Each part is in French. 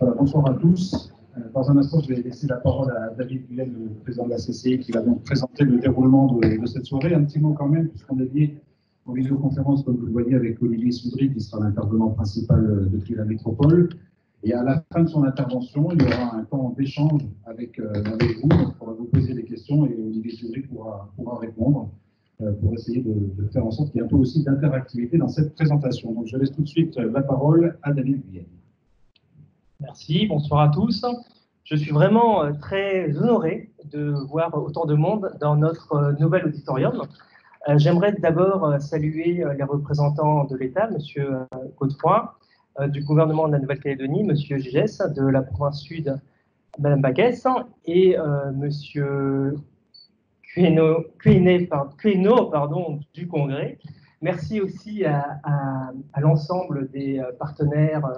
Voilà, bonsoir à tous. Dans un instant, je vais laisser la parole à David Guyenne, le président de la CCI, qui va donc présenter le déroulement de cette soirée. Un petit mot quand même, puisqu'on est lié en visioconférence, comme vous le voyez, avec Olivier Soudry, qui sera l'intervenant principal depuis la métropole. Et à la fin de son intervention, il y aura un temps d'échange avec vous. Donc, il faudra vous poser des questions et Olivier Soudry pourra répondre pour essayer de faire en sorte qu'il y ait un peu aussi d'interactivité dans cette présentation. Donc, je laisse tout de suite la parole à David Guyenne. Merci, bonsoir à tous. Je suis vraiment très honoré de voir autant de monde dans notre nouvel auditorium. J'aimerais d'abord saluer les représentants de l'État, M. Godefroy, du gouvernement de la Nouvelle-Calédonie, M. Gigès, de la province sud, Mme Baguès, et M. Queno, du Congrès. Merci aussi à l'ensemble des partenaires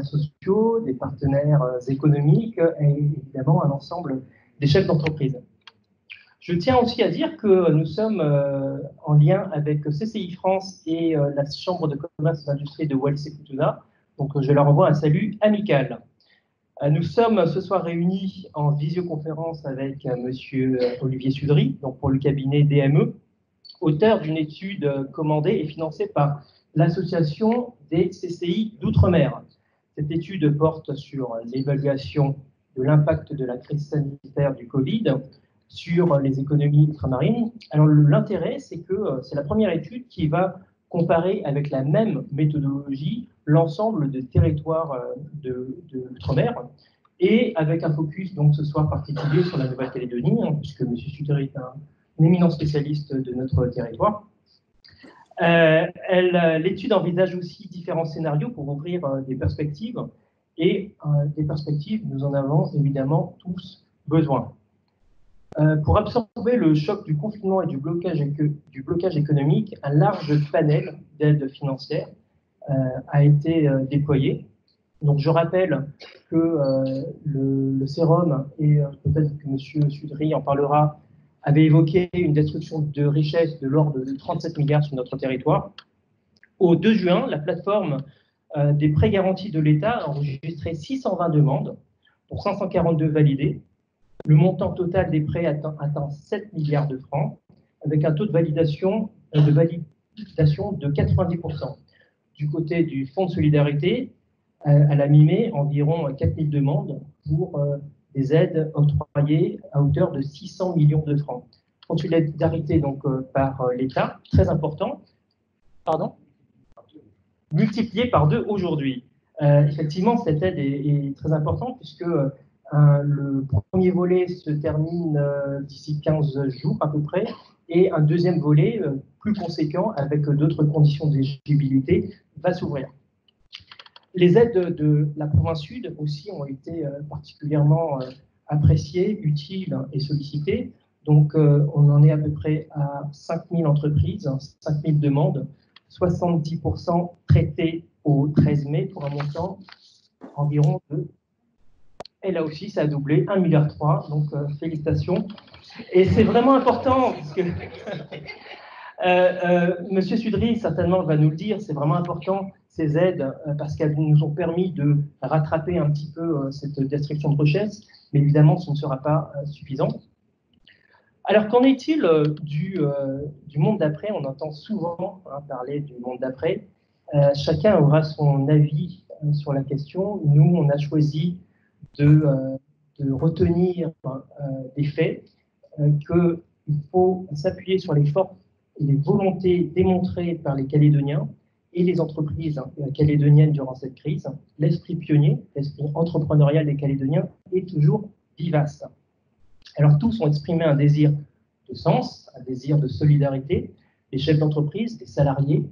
sociaux, des partenaires économiques et évidemment à l'ensemble des chefs d'entreprise. Je tiens aussi à dire que nous sommes en lien avec CCI France et la Chambre de commerce et d'industrie de Wallis-et-Futuna, donc je leur envoie un salut amical. Nous sommes ce soir réunis en visioconférence avec M. Olivier Soudry, donc pour le cabinet DME, auteur d'une étude commandée et financée par l'Association des CCI d'Outre-mer. Cette étude porte sur l'évaluation de l'impact de la crise sanitaire du Covid sur les économies ultramarines. Alors l'intérêt, c'est que c'est la première étude qui va comparer avec la même méthodologie l'ensemble des territoires de l'outre-mer et avec un focus donc ce soir particulier sur la Nouvelle-Calédonie, puisque M. Soudry est un éminent spécialiste de notre territoire. L'étude envisage aussi différents scénarios pour ouvrir des perspectives, et des perspectives, nous en avons évidemment tous besoin. Pour absorber le choc du confinement et du blocage économique, un large panel d'aides financières a été déployé. Donc je rappelle que le Sérum, et peut-être que M. Soudry en parlera, avait évoqué une destruction de richesses de l'ordre de 37 milliards sur notre territoire. Au 2 juin, la plateforme des prêts garantis de l'État a enregistré 620 demandes, pour 542 validées. Le montant total des prêts atteint 7 milliards de francs, avec un taux de validation de 90%. Du côté du Fonds de solidarité, à la mi-mai, environ 4000 demandes pour des aides octroyées à hauteur de 600 millions de francs. Fonds de solidarité donc par l'État, très important, multiplié par 2 aujourd'hui. Effectivement, cette aide est très importante puisque le premier volet se termine d'ici 15 jours à peu près, et un deuxième volet plus conséquent avec d'autres conditions d'éligibilité va s'ouvrir. Les aides de la province sud aussi ont été particulièrement appréciées, utiles et sollicitées. Donc on en est à peu près à 5000 entreprises, 5000 demandes, 70% traitées au 13 mai pour un montant environ de... Et là aussi, ça a doublé, 1,3 milliard. Donc, félicitations. Et c'est vraiment important, parce que M. Soudry, certainement, va nous le dire, c'est vraiment important, ces aides, parce qu'elles nous ont permis de rattraper un petit peu cette destruction de richesse, mais évidemment, ce ne sera pas suffisant. Alors, qu'en est-il du monde d'après? On entend souvent parler du monde d'après. Chacun aura son avis sur la question. Nous, on a choisi de retenir des faits, qu'il faut s'appuyer sur les forces et les volontés démontrées par les Calédoniens et les entreprises calédoniennes durant cette crise. L'esprit pionnier, l'esprit entrepreneurial des Calédoniens est toujours vivace. Alors tous ont exprimé un désir de sens, un désir de solidarité, les chefs d'entreprise, les salariés,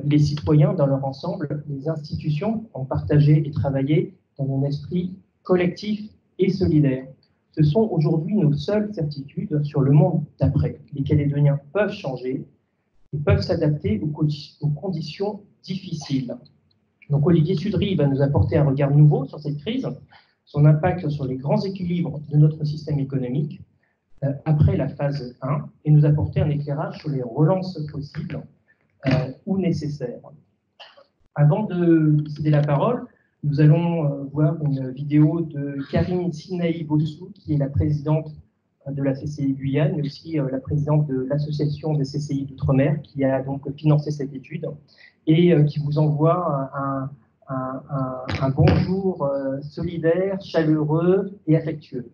les citoyens dans leur ensemble, les institutions ont partagé et travaillé dans un esprit collectif et solidaire. Ce sont aujourd'hui nos seules certitudes sur le monde d'après. Les Calédoniens peuvent changer et peuvent s'adapter aux conditions difficiles. Donc Olivier Soudry va nous apporter un regard nouveau sur cette crise, son impact sur les grands équilibres de notre système économique après la phase 1, et nous apporter un éclairage sur les relances possibles ou nécessaires. Avant de céder la parole, Nous allons voir une vidéo de Karine Sinaï-Bossou, qui est la présidente de la CCI Guyane, mais aussi la présidente de l'association des CCI d'Outre-mer, qui a donc financé cette étude et qui vous envoie un bonjour solidaire, chaleureux et affectueux.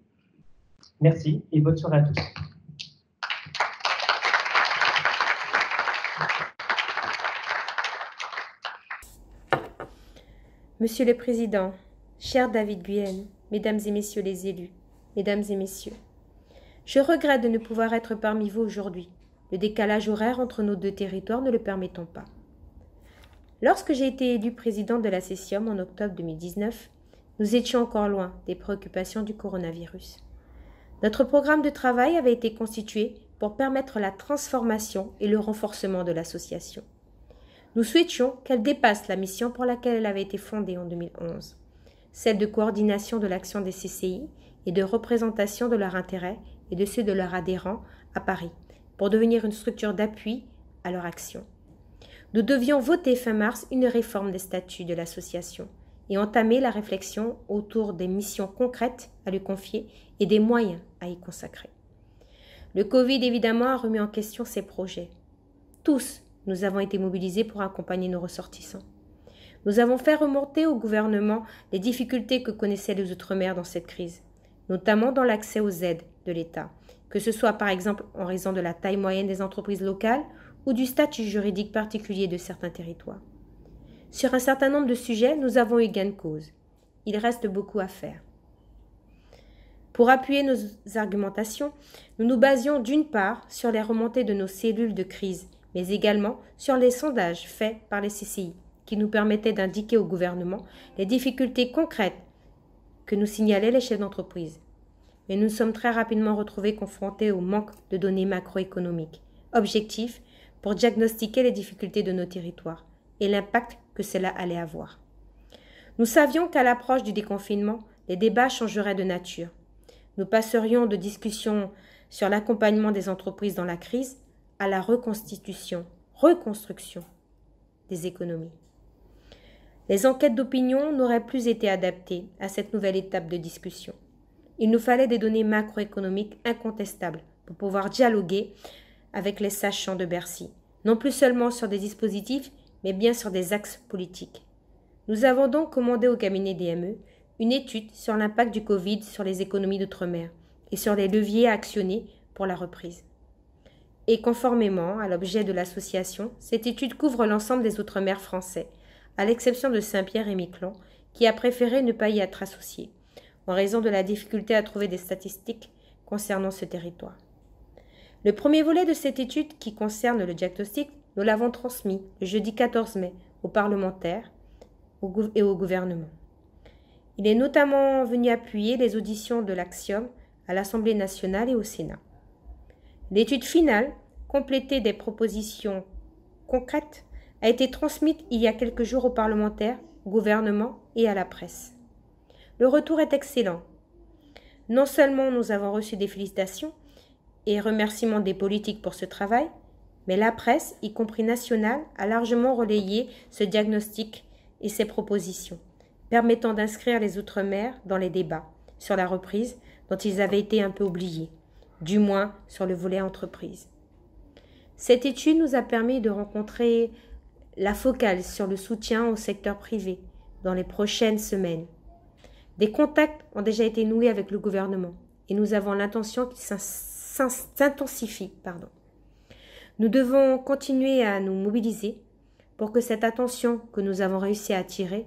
Merci et bonne soirée à tous. Monsieur le Président, cher David Guyenne, Mesdames et Messieurs les élus, Mesdames et Messieurs, je regrette de ne pouvoir être parmi vous aujourd'hui, le décalage horaire entre nos deux territoires ne le permettant pas. Lorsque j'ai été élu président de la CESIOM en octobre 2019, nous étions encore loin des préoccupations du coronavirus. Notre programme de travail avait été constitué pour permettre la transformation et le renforcement de l'association. Nous souhaitions qu'elle dépasse la mission pour laquelle elle avait été fondée en 2011, celle de coordination de l'action des CCI et de représentation de leurs intérêts et de ceux de leurs adhérents à Paris, pour devenir une structure d'appui à leur action. Nous devions voter fin mars une réforme des statuts de l'association et entamer la réflexion autour des missions concrètes à lui confier et des moyens à y consacrer. Le Covid, évidemment, a remis en question ces projets. Tous, nous avons été mobilisés pour accompagner nos ressortissants. Nous avons fait remonter au gouvernement les difficultés que connaissaient les Outre-mer dans cette crise, notamment dans l'accès aux aides de l'État, que ce soit par exemple en raison de la taille moyenne des entreprises locales ou du statut juridique particulier de certains territoires. Sur un certain nombre de sujets, nous avons eu gain de cause. Il reste beaucoup à faire. Pour appuyer nos argumentations, nous nous basions d'une part sur les remontées de nos cellules de crise, mais également sur les sondages faits par les CCI, qui nous permettaient d'indiquer au gouvernement les difficultés concrètes que nous signalaient les chefs d'entreprise. Mais nous nous sommes très rapidement retrouvés confrontés au manque de données macroéconomiques, objectifs pour diagnostiquer les difficultés de nos territoires et l'impact que cela allait avoir. Nous savions qu'à l'approche du déconfinement, les débats changeraient de nature. Nous passerions de discussions sur l'accompagnement des entreprises dans la crise à la reconstruction des économies. Les enquêtes d'opinion n'auraient plus été adaptées à cette nouvelle étape de discussion. Il nous fallait des données macroéconomiques incontestables pour pouvoir dialoguer avec les sachants de Bercy, non plus seulement sur des dispositifs, mais bien sur des axes politiques. Nous avons donc commandé au cabinet DME une étude sur l'impact du Covid sur les économies d'outre-mer et sur les leviers à actionner pour la reprise. Et conformément à l'objet de l'association, cette étude couvre l'ensemble des outre-mer français, à l'exception de Saint-Pierre et Miquelon, qui a préféré ne pas y être associé, en raison de la difficulté à trouver des statistiques concernant ce territoire. Le premier volet de cette étude, qui concerne le diagnostic, nous l'avons transmis le jeudi 14 mai aux parlementaires et au gouvernement. Il est notamment venu appuyer les auditions de l'Axiom à l'Assemblée nationale et au Sénat. L'étude finale, complétée des propositions concrètes, a été transmise il y a quelques jours aux parlementaires, au gouvernement et à la presse. Le retour est excellent. Non seulement nous avons reçu des félicitations et remerciements des politiques pour ce travail, mais la presse, y compris nationale, a largement relayé ce diagnostic et ces propositions, permettant d'inscrire les Outre-mer dans les débats sur la reprise dont ils avaient été un peu oubliés, du moins sur le volet entreprise. Cette étude nous a permis de rencontrer la focale sur le soutien au secteur privé dans les prochaines semaines. Des contacts ont déjà été noués avec le gouvernement et nous avons l'intention qu'il s'intensifie. Nous devons continuer à nous mobiliser pour que cette attention que nous avons réussi à attirer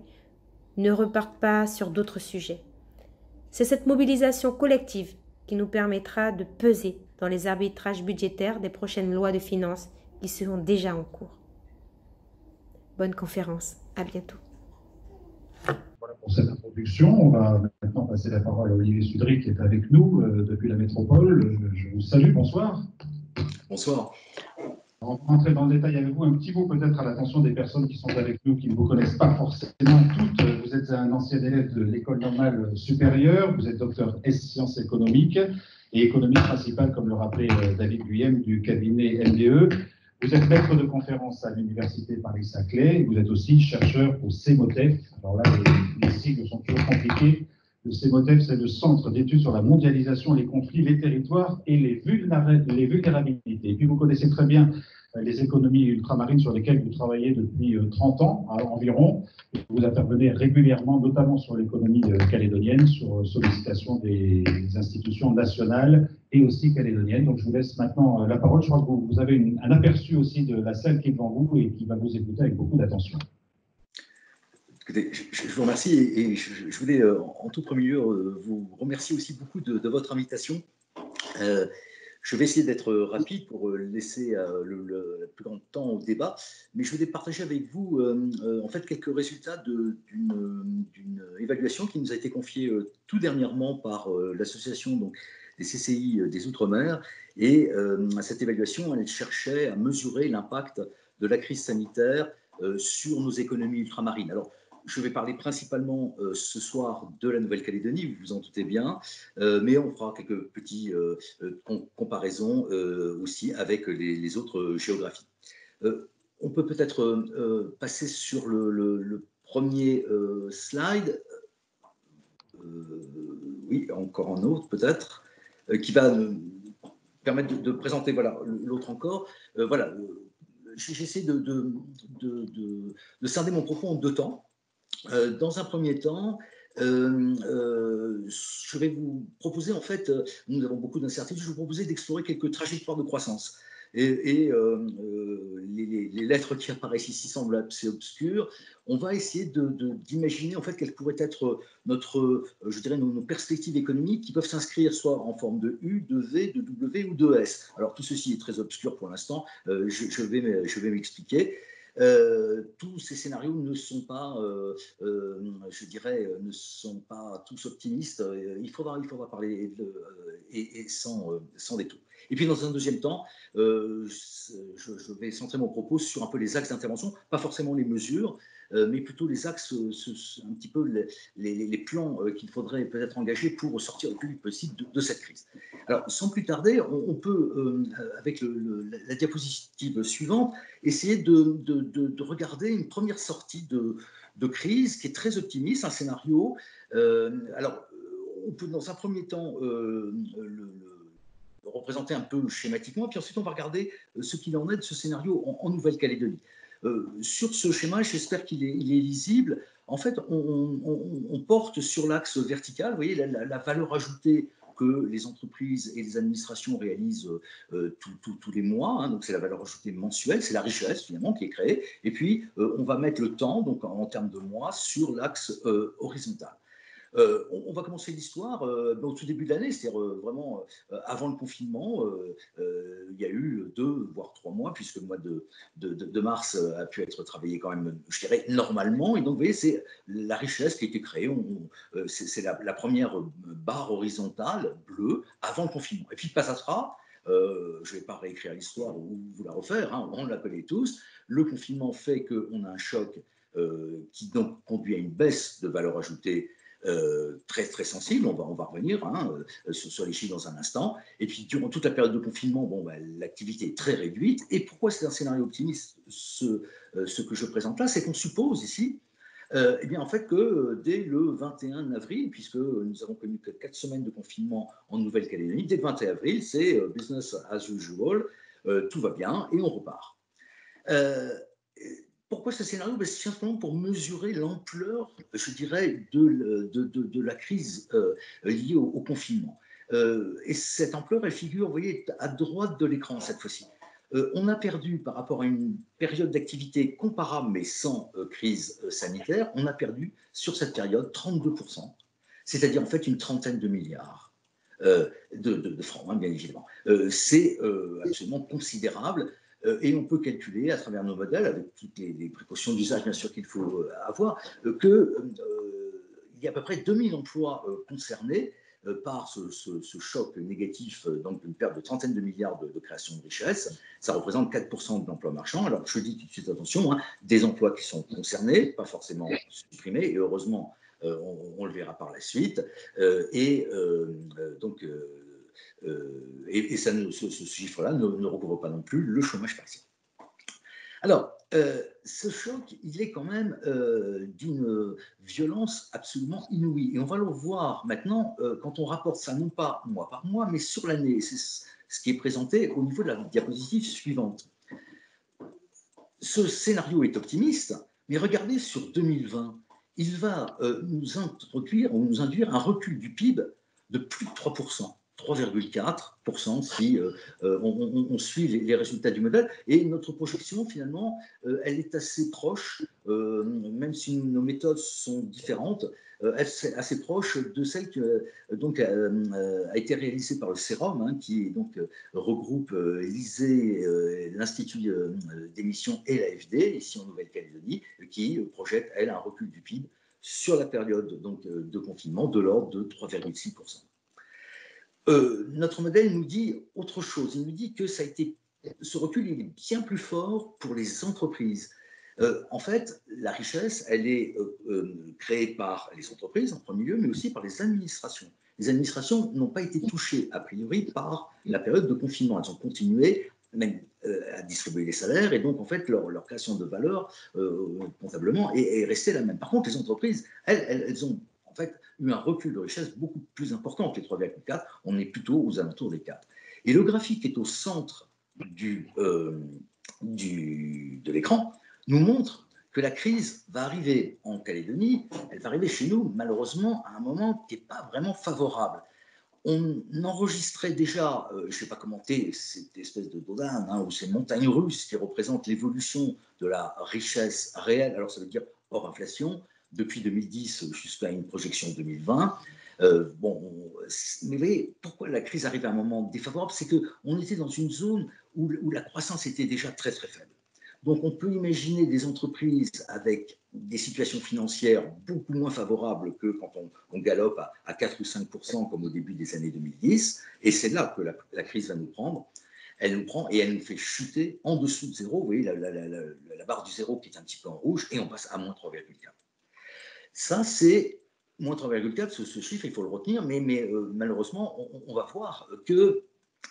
ne reparte pas sur d'autres sujets. C'est cette mobilisation collective qui nous permettra de peser dans les arbitrages budgétaires des prochaines lois de finances qui seront déjà en cours. Bonne conférence, à bientôt. Voilà pour cette introduction. On va maintenant passer la parole à Olivier Sudry qui est avec nous depuis la métropole. Je vous salue, bonsoir. Bonsoir. On va rentrer dans le détail avec vous un petit mot peut-être à l'attention des personnes qui sont avec nous, qui ne vous connaissent pas forcément toutes. Vous êtes un ancien élève de l'école normale supérieure, vous êtes docteur S sciences économiques et économiste principal, comme le rappelait David Guyenne, du cabinet MDE. Vous êtes maître de conférence à l'Université Paris-Saclay. Vous êtes aussi chercheur au CEMOTEF. Alors là, les sigles sont toujours compliqués. Le CEMOTEF, c'est le Centre d'études sur la mondialisation, les conflits, les territoires et les vulnérabilités. Et puis, vous connaissez très bien les économies ultramarines sur lesquelles vous travaillez depuis 30 ans environ. Vous intervenez régulièrement, notamment sur l'économie calédonienne, sur sollicitation des institutions nationales et aussi calédoniennes. Donc, je vous laisse maintenant la parole. Je crois que vous avez un aperçu aussi de la salle qui est devant vous et qui va vous écouter avec beaucoup d'attention. Écoutez, je vous remercie et je voulais en tout premier lieu vous remercier aussi beaucoup de votre invitation. Je vais essayer d'être rapide pour laisser le plus grand temps au débat, mais je voulais partager avec vous en fait quelques résultats d'une évaluation qui nous a été confiée tout dernièrement par l'association des CCI des Outre-mer. Et cette évaluation, elle cherchait à mesurer l'impact de la crise sanitaire sur nos économies ultramarines. Alors, je vais parler principalement ce soir de la Nouvelle-Calédonie, vous vous en doutez bien, mais on fera quelques petites comparaisons aussi avec les autres géographies. On peut peut-être passer sur le premier slide. Oui, encore un autre peut-être, qui va nous permettre de présenter voilà, l'autre encore. Voilà, j'essaie de scinder mon propos en deux temps. Dans un premier temps, je vais vous proposer, en fait, nous avons beaucoup d'incertitudes, je vais vous proposer d'explorer quelques trajectoires de croissance. Les lettres qui apparaissent ici semblent assez obscures. On va essayer d'imaginer en fait quelles pourraient être je dirais, nos perspectives économiques qui peuvent s'inscrire soit en forme de U, de V, de W ou de S. Alors tout ceci est très obscur pour l'instant, je vais m'expliquer. Tous ces scénarios ne sont pas, je dirais, ne sont pas tous optimistes. Il faudra parler et sans détour. Et puis dans un deuxième temps, je vais centrer mon propos sur un peu les axes d'intervention, pas forcément les mesures, mais plutôt les axes, un petit peu les plans qu'il faudrait peut-être engager pour sortir le plus vite possible de cette crise. Alors, sans plus tarder, on peut, avec la diapositive suivante, essayer de regarder une première sortie de crise qui est très optimiste, un scénario. Alors, on peut dans un premier temps le représenter un peu schématiquement, puis ensuite on va regarder ce qu'il en est de ce scénario en Nouvelle-Calédonie. Sur ce schéma, j'espère qu'il est lisible. En fait, on porte sur l'axe vertical, vous voyez, la valeur ajoutée que les entreprises et les administrations réalisent tous les mois. Hein, donc, c'est la valeur ajoutée mensuelle, c'est la richesse finalement qui est créée. Et puis, on va mettre le temps, donc en termes de mois, sur l'axe horizontal. On va commencer l'histoire au tout début de l'année, c'est-à-dire vraiment avant le confinement. Il y a eu 2 voire 3 mois, puisque le mois de mars a pu être travaillé quand même, je dirais, normalement. Et donc, vous voyez, c'est la richesse qui a été créée. C'est la première barre horizontale bleue avant le confinement. Et puis, patatras, je ne vais pas réécrire l'histoire ou vous la refaire, hein, on la connaît tous. Le confinement fait qu'on a un choc qui donc conduit à une baisse de valeur ajoutée très très sensible, on va revenir sur les chiffres dans un instant. Et puis durant toute la période de confinement, l'activité est très réduite. Et pourquoi c'est un scénario optimiste, ce que je présente là, c'est qu'on suppose ici eh bien, en fait, que dès le 21 avril, puisque nous avons connu que 4 semaines de confinement en Nouvelle-Calédonie, dès le 21 avril, c'est business as usual, tout va bien et on repart. Pourquoi ce scénario? C'est simplement pour mesurer l'ampleur, je dirais, de la crise liée au confinement. Et cette ampleur, elle figure, vous voyez, à droite de l'écran cette fois-ci. On a perdu, par rapport à une période d'activité comparable, mais sans crise sanitaire, on a perdu sur cette période 32%, c'est-à-dire en fait une trentaine de milliards de francs, hein, bien évidemment. C'est absolument considérable. Et on peut calculer à travers nos modèles, avec toutes les précautions d'usage bien sûr qu'il faut avoir, qu'il y a à peu près 2000 emplois concernés par ce choc négatif, donc une perte de trentaine de milliards de création de richesse. Ça représente 4% de l'emploi marchand. Alors je dis tout de suite attention, hein, des emplois qui sont concernés, pas forcément supprimés, et heureusement on le verra par la suite. Et ce chiffre-là ne recouvre pas non plus le chômage partiel. Alors, ce choc, il est quand même d'une violence absolument inouïe. Et on va le voir maintenant quand on rapporte ça, non pas mois par mois, mais sur l'année. C'est ce qui est présenté au niveau de la diapositive suivante. Ce scénario est optimiste, mais regardez sur 2020, il va nous introduire ou nous induire un recul du PIB de plus de 3%. 3,4% si on suit les résultats du modèle. Et notre projection, finalement, elle est assez proche, même si nos méthodes sont différentes, elle est assez proche de celle qui a été réalisée par le CEROM, hein, qui donc, regroupe l'ISEE, l'Institut d'émission et l'AFD, ici en Nouvelle-Calédonie, qui projette, elle, un recul du PIB sur la période donc, de confinement de l'ordre de 3,6%. Notre modèle nous dit autre chose. Il nous dit que ce recul il est bien plus fort pour les entreprises. En fait, la richesse, elle est créée par les entreprises en premier lieu, mais aussi par les administrations. Les administrations n'ont pas été touchées, a priori, par la période de confinement. Elles ont continué même à distribuer les salaires, et donc, en fait, leur création de valeur, comptablement, est restée la même. Par contre, les entreprises, elles ont en fait eu un recul de richesse beaucoup plus important que les 3,4. On est plutôt aux alentours des 4. Et le graphique qui est au centre de l'écran nous montre que la crise va arriver en Calédonie, elle va arriver chez nous, malheureusement, à un moment qui n'est pas vraiment favorable. On enregistrait déjà, je ne vais pas commenter cette espèce de dodane, hein, ou ces montagnes russes qui représentent l'évolution de la richesse réelle, alors ça veut dire hors inflation, depuis 2010 jusqu'à une projection 2020. Mais vous voyez, pourquoi la crise arrive à un moment défavorable? C'est qu'on était dans une zone où la croissance était déjà très très faible. Donc, on peut imaginer des entreprises avec des situations financières beaucoup moins favorables que quand on galope à 4 ou 5% comme au début des années 2010. Et c'est là que la crise va nous prendre. Elle nous prend et elle nous fait chuter en dessous de zéro. Vous voyez la barre du zéro qui est un petit peu en rouge et on passe à moins 3,4. Ça, c'est moins 3,4. Ce chiffre, il faut le retenir. Mais malheureusement, on va voir que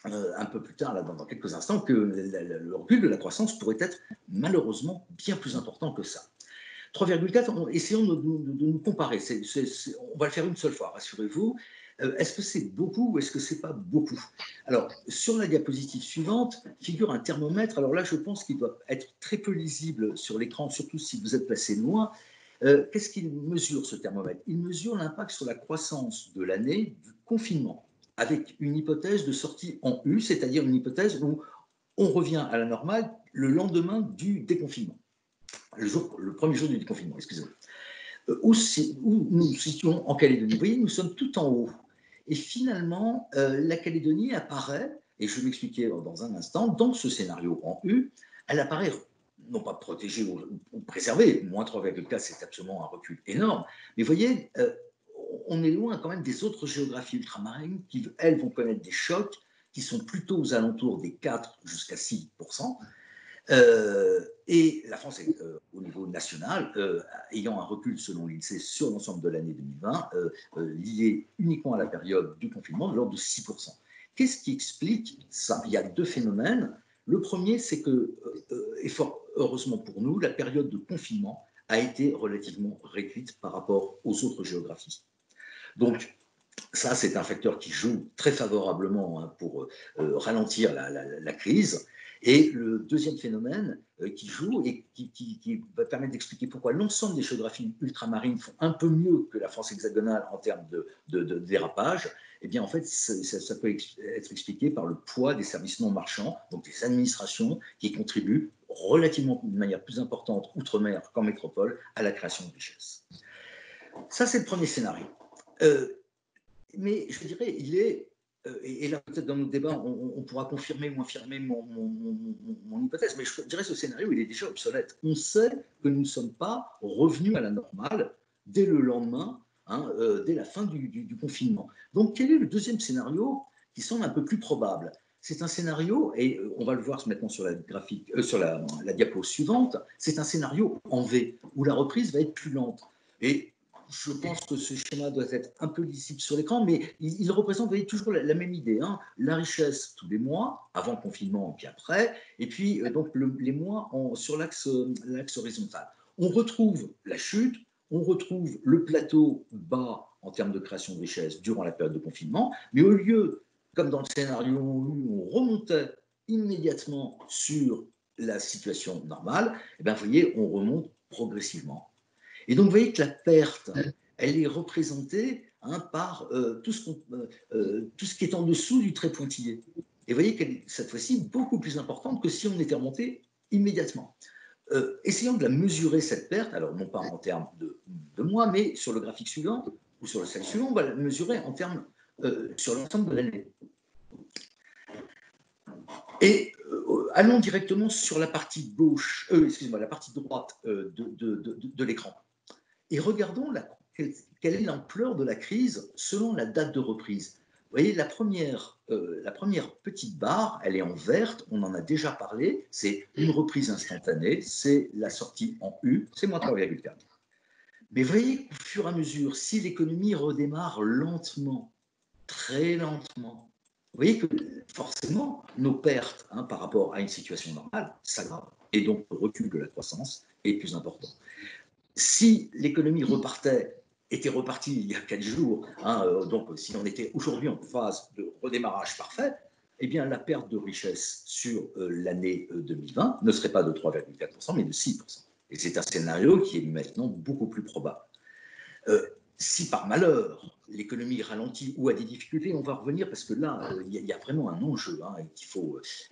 un peu plus tard, là, dans quelques instants, que le recul de la croissance pourrait être malheureusement bien plus important que ça. 3,4, essayons de nous comparer. On va le faire une seule fois, rassurez-vous. Est-ce que c'est beaucoup ou est-ce que c'est pas beaucoup? Alors, sur la diapositive suivante, figure un thermomètre. Alors là, je pense qu'il doit être très peu lisible sur l'écran, surtout si vous êtes placé loin. Qu'est-ce qu'il mesure, ce thermomètre? Il mesure l'impact sur la croissance de l'année du confinement, avec une hypothèse de sortie en U, c'est-à-dire une hypothèse où on revient à la normale le lendemain du déconfinement, le premier jour du déconfinement, excusez-moi. Où nous nous situons en Calédonie. Vous voyez, nous sommes tout en haut. Et finalement, la Calédonie apparaît, et je vais m'expliquer dans un instant, dans ce scénario en U, elle apparaît non pas protégée ou préservée, moins 3,4, c'est absolument un recul énorme, mais vous voyez, on est loin quand même des autres géographies ultramarines qui, elles, vont connaître des chocs qui sont plutôt aux alentours des 4 jusqu'à 6%. Et la France est au niveau national, ayant un recul selon l'INSEE sur l'ensemble de l'année 2020, lié uniquement à la période du confinement, de l'ordre de 6%. Qu'est-ce qui explique ça? Il y a deux phénomènes. Le premier, c'est que, et fort heureusement pour nous, la période de confinement a été relativement réduite par rapport aux autres géographies. Donc, ça, c'est un facteur qui joue très favorablement pour ralentir la crise. Et le deuxième phénomène qui joue et qui va permettre d'expliquer pourquoi l'ensemble des géographies ultramarines font un peu mieux que la France hexagonale en termes de dérapage, eh bien en fait, ça peut être expliqué par le poids des services non marchands, donc des administrations qui contribuent relativement de manière plus importante outre-mer qu'en métropole à la création de richesses. Ça, c'est le premier scénario. Mais je dirais, il est, et là peut-être dans notre débat, on pourra confirmer ou infirmer mon hypothèse, mais je dirais que ce scénario, il est déjà obsolète. On sait que nous ne sommes pas revenus à la normale dès le lendemain, hein, dès la fin du confinement. Donc quel est le deuxième scénario qui semble un peu plus probable? C'est un scénario, et on va le voir maintenant sur la graphique, sur la diapo suivante, c'est un scénario en V, où la reprise va être plus lente. Et je pense que ce schéma doit être un peu lisible sur l'écran, mais il représente, vous voyez, toujours la même idée. Hein, la richesse tous les mois, avant le confinement et puis après, et puis donc les mois sur l'axe horizontal. On retrouve la chute, on retrouve le plateau bas en termes de création de richesse durant la période de confinement, mais au lieu, comme dans le scénario où on remontait immédiatement sur la situation normale, eh bien, vous voyez, on remonte progressivement. Et donc, vous voyez que la perte, elle est représentée par tout ce qui est en dessous du trait pointillé. Et vous voyez qu'elle est, cette fois-ci, beaucoup plus importante que si on était remonté immédiatement. Essayons de la mesurer, cette perte, alors non pas en termes de mois, mais sur le graphique suivant, ou sur le slide suivant, on va la mesurer en termes sur l'ensemble de l'année. Et allons directement sur la partie gauche, excusez-moi, la partie droite de l'écran. Et regardons quelle est l'ampleur de la crise selon la date de reprise. Vous voyez, la première petite barre, elle est en verte, on en a déjà parlé, c'est une reprise instantanée, c'est la sortie en U, c'est moins 3,4. Mais vous voyez qu'au fur et à mesure, si l'économie redémarre lentement, très lentement, vous voyez que forcément, nos pertes par rapport à une situation normale s'aggravent. Et donc, le recul de la croissance est plus important. Si l'économie était repartie il y a 4 jours, donc si on était aujourd'hui en phase de redémarrage parfait, eh bien la perte de richesse sur l'année 2020 ne serait pas de 3,4%, mais de 6%. Et c'est un scénario qui est maintenant beaucoup plus probable. Si par malheur l'économie ralentit ou a des difficultés, on va revenir parce que là, il y a vraiment un enjeu,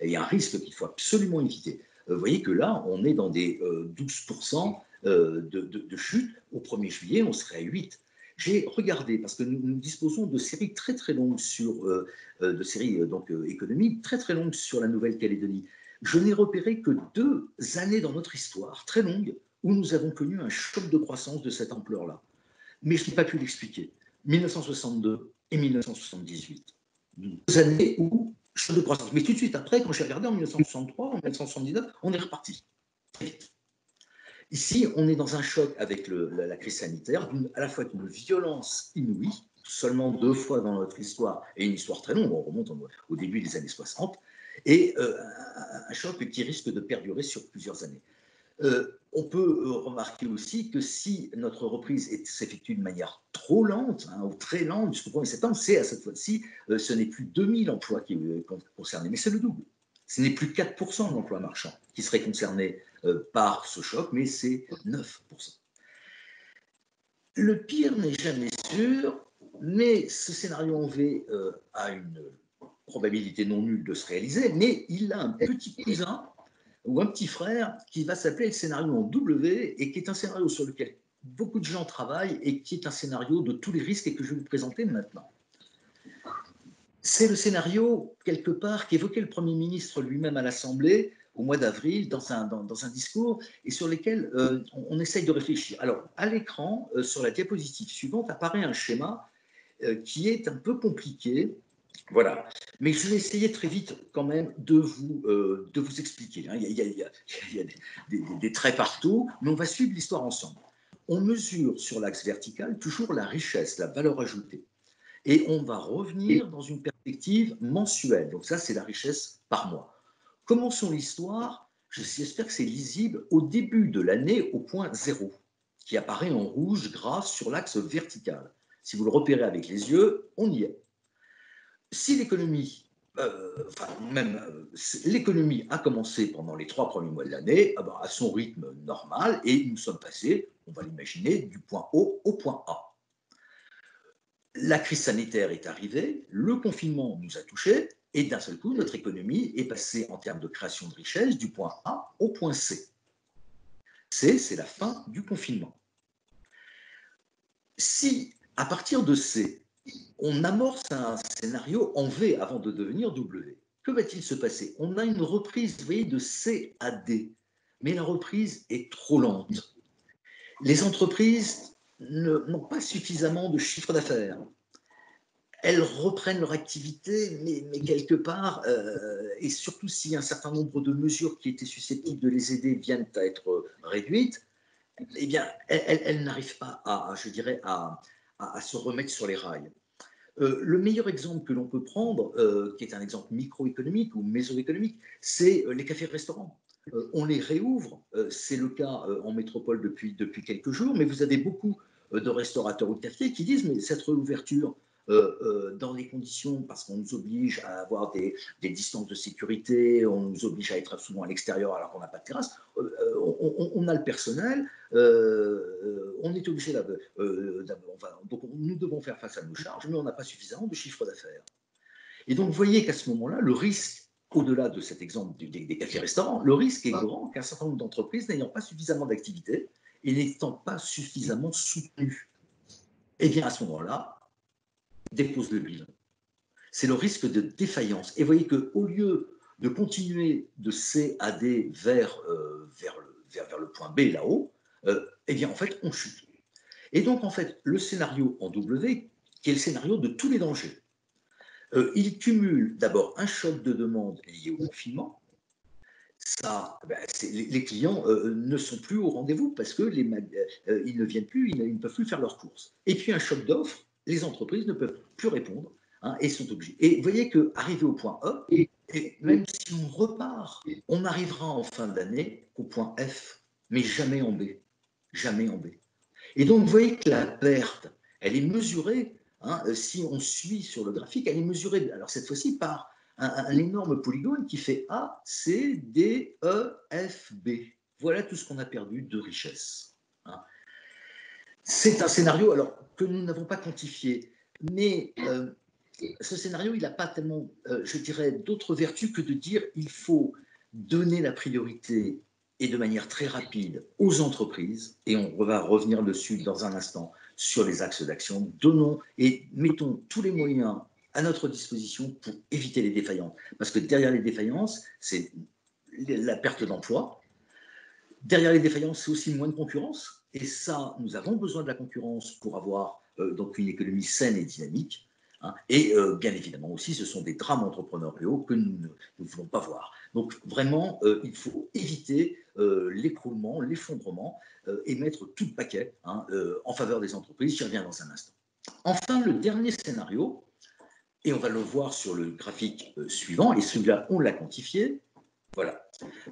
il y a un risque qu'il faut absolument éviter. Vous voyez que là, on est dans des 12% de chute. Au 1er juillet, on serait à 8%. J'ai regardé, parce que nous disposons de séries très très longues de séries économiques très très longues sur la Nouvelle-Calédonie. Je n'ai repéré que 2 années dans notre histoire très longues où nous avons connu un choc de croissance de cette ampleur-là. Mais je n'ai pas pu l'expliquer. 1962 et 1978. 2 années où choc de croissance. Mais tout de suite après, quand j'ai regardé en 1963, en 1979, on est reparti. Très vite. Ici, on est dans un choc avec la crise sanitaire, à la fois d'une violence inouïe, seulement 2 fois dans notre histoire, et une histoire très longue, on remonte au début des années 60, et un choc qui risque de perdurer sur plusieurs années. On peut remarquer aussi que si notre reprise s'effectue de manière trop lente, ou très lente, jusqu'au 1er septembre, c'est à cette fois-ci, ce n'est plus 2000 emplois qui sont concernés, mais c'est le double. Ce n'est plus 4% de l'emploi marchand qui serait concerné par ce choc, mais c'est 9%. Le pire n'est jamais sûr, mais ce scénario en V a une probabilité non nulle de se réaliser, mais il a un petit cousin ou un petit frère qui va s'appeler le scénario en W et qui est un scénario sur lequel beaucoup de gens travaillent et qui est un scénario de tous les risques et que je vais vous présenter maintenant. C'est le scénario, quelque part, qu'évoquait le Premier ministre lui-même à l'Assemblée au mois d'avril dans un discours et sur lequel on essaye de réfléchir. Alors, à l'écran, sur la diapositive suivante, apparaît un schéma qui est un peu compliqué. Voilà. Mais je vais essayer très vite quand même de vous expliquer. Il y a des traits partout, mais on va suivre l'histoire ensemble. On mesure sur l'axe vertical toujours la richesse, la valeur ajoutée. Et on va revenir dans une perspective mensuelle. Donc ça, c'est la richesse par mois. Commençons l'histoire, j'espère que c'est lisible, au début de l'année au point 0, qui apparaît en rouge gras sur l'axe vertical. Si vous le repérez avec les yeux, on y est. Si l'économie, l'économie a commencé pendant les 3 premiers mois de l'année à son rythme normal et nous sommes passés, on va l'imaginer, du point O au point A. La crise sanitaire est arrivée, le confinement nous a touchés et d'un seul coup, notre économie est passée en termes de création de richesse du point A au point C. C, c'est la fin du confinement. Si, à partir de C, on amorce un scénario en V avant de devenir W, que va-t-il se passer? On a une reprise, vous voyez, de C à D, mais la reprise est trop lente. Les entreprises n'ont pas suffisamment de chiffre d'affaires. Elles reprennent leur activité, mais quelque part, et surtout si un certain nombre de mesures qui étaient susceptibles de les aider viennent à être réduites, eh bien, elle n'arrive pas à, je dirais, à se remettre sur les rails. Le meilleur exemple que l'on peut prendre, qui est un exemple microéconomique ou mésoéconomique, c'est les cafés-restaurants. On les réouvre, c'est le cas en métropole depuis quelques jours, mais vous avez beaucoup de restaurateurs ou de cafés qui disent, mais cette réouverture, dans les conditions, parce qu'on nous oblige à avoir des distances de sécurité, on nous oblige à être souvent à l'extérieur alors qu'on n'a pas de terrasse, on a le personnel, on est obligé donc nous devons faire face à nos charges, mais on n'a pas suffisamment de chiffre d'affaires. Et donc, vous voyez qu'à ce moment-là, le risque, au-delà de cet exemple des cafés-restaurants, le risque est grand qu'un certain nombre d'entreprises n'ayant pas suffisamment d'activité et n'étant pas suffisamment soutenues, eh bien, à ce moment-là, dépose le bilan. C'est le risque de défaillance. Et vous voyez qu'au lieu de continuer de C à D vers le point B là-haut, eh bien, en fait, on chute. Et donc, en fait, le scénario en W, qui est le scénario de tous les dangers, il cumule d'abord un choc de demande lié au confinement. Ça, les clients ne sont plus au rendez-vous parce qu'ils ne viennent plus, ils ne peuvent plus faire leurs courses. Et puis un choc d'offres, les entreprises ne peuvent plus répondre et sont obligées. Et vous voyez qu'arrivé au point E, et même si on repart, on arrivera en fin d'année au point F, mais jamais en B. Jamais en B. Et donc, vous voyez que la perte, elle est mesurée, si on suit sur le graphique, elle est mesurée, alors cette fois-ci, par un énorme polygone qui fait A, C, D, E, F, B. Voilà tout ce qu'on a perdu de richesse. C'est un scénario alors, que nous n'avons pas quantifié, mais ce scénario, il n'a pas tellement, je dirais, d'autres vertus que de dire il faut donner la priorité et de manière très rapide aux entreprises, et on va revenir dessus dans un instant sur les axes d'action. Donnons et mettons tous les moyens à notre disposition pour éviter les défaillances. Parce que derrière les défaillances, c'est la perte d'emploi. Derrière les défaillances, c'est aussi moins de concurrence. Et ça, nous avons besoin de la concurrence pour avoir donc une économie saine et dynamique. Et bien évidemment aussi, ce sont des drames entrepreneuriaux que nous ne voulons pas voir. Donc vraiment, il faut éviter l'écroulement, l'effondrement et mettre tout le paquet en faveur des entreprises. J'y reviens dans un instant. Enfin, le dernier scénario, et on va le voir sur le graphique suivant, et celui-là, on l'a quantifié. Voilà,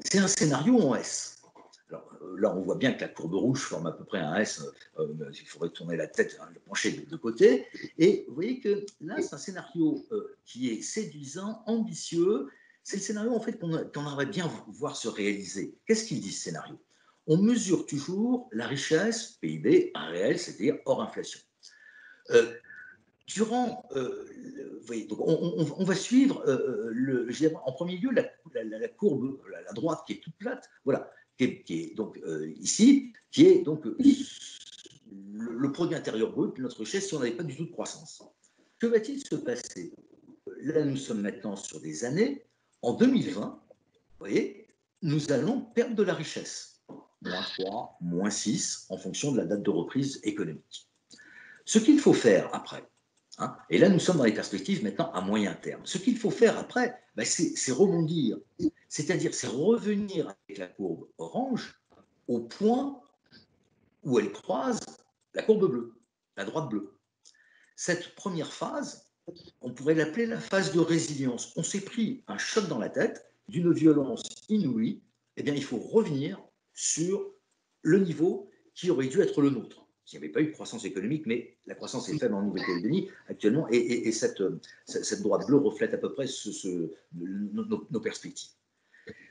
c'est un scénario en S. Alors, là, on voit bien que la courbe rouge forme à peu près un S. Il faudrait tourner la tête, le pencher de côté. Et vous voyez que là, c'est un scénario qui est séduisant, ambitieux. C'est le scénario, en fait, qu'on aimerait bien voir se réaliser. Qu'est-ce qu'il dit, ce scénario? On mesure toujours la richesse, PIB, réel, c'est-à-dire hors inflation. Durant, vous voyez, donc on va suivre, en premier lieu, la courbe, la droite qui est toute plate, voilà, qui est donc ici, qui est donc le produit intérieur brut de notre richesse si on n'avait pas du tout de croissance. Que va-t-il se passer? Là, nous sommes maintenant sur des années, en 2020, vous voyez, nous allons perdre de la richesse, moins 3, moins 6, en fonction de la date de reprise économique. Ce qu'il faut faire après, et là, nous sommes dans les perspectives maintenant à moyen terme. Ce qu'il faut faire après, c'est rebondir. C'est-à-dire, c'est revenir avec la courbe orange au point où elle croise la courbe bleue, la droite bleue. Cette première phase, on pourrait l'appeler la phase de résilience. On s'est pris un choc dans la tête d'une violence inouïe. Eh bien, il faut revenir sur le niveau qui aurait dû être le nôtre. Il n'y avait pas eu de croissance économique, mais la croissance est faible en Nouvelle-Calédonie actuellement, et cette droite bleue reflète à peu près nos perspectives.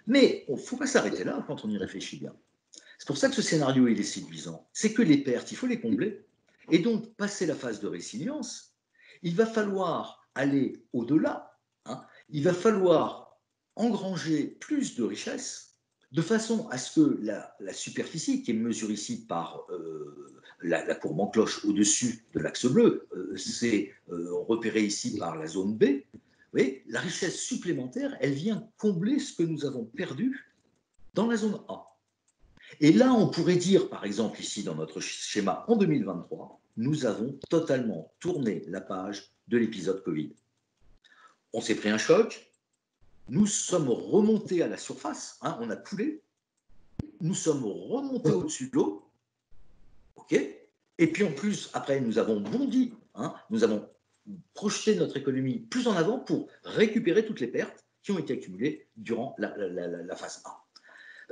Mais il ne faut pas s'arrêter là quand on y réfléchit bien. C'est pour ça que ce scénario il est séduisant. C'est que les pertes, il faut les combler. Et donc, passer la phase de résilience, il va falloir aller au-delà. Il va falloir engranger plus de richesses de façon à ce que la superficie, qui est mesurée ici par la courbe en cloche au-dessus de l'axe bleu, c'est repéré ici par la zone B. Vous voyez, la richesse supplémentaire, elle vient combler ce que nous avons perdu dans la zone A. Et là, on pourrait dire, par exemple, ici dans notre schéma en 2023, nous avons totalement tourné la page de l'épisode Covid. On s'est pris un choc, nous sommes remontés à la surface, on a coulé, nous sommes remontés au-dessus de l'eau, OK. Et puis en plus, après, nous avons bondi, hein, nous avons projeté notre économie plus en avant pour récupérer toutes les pertes qui ont été accumulées durant la phase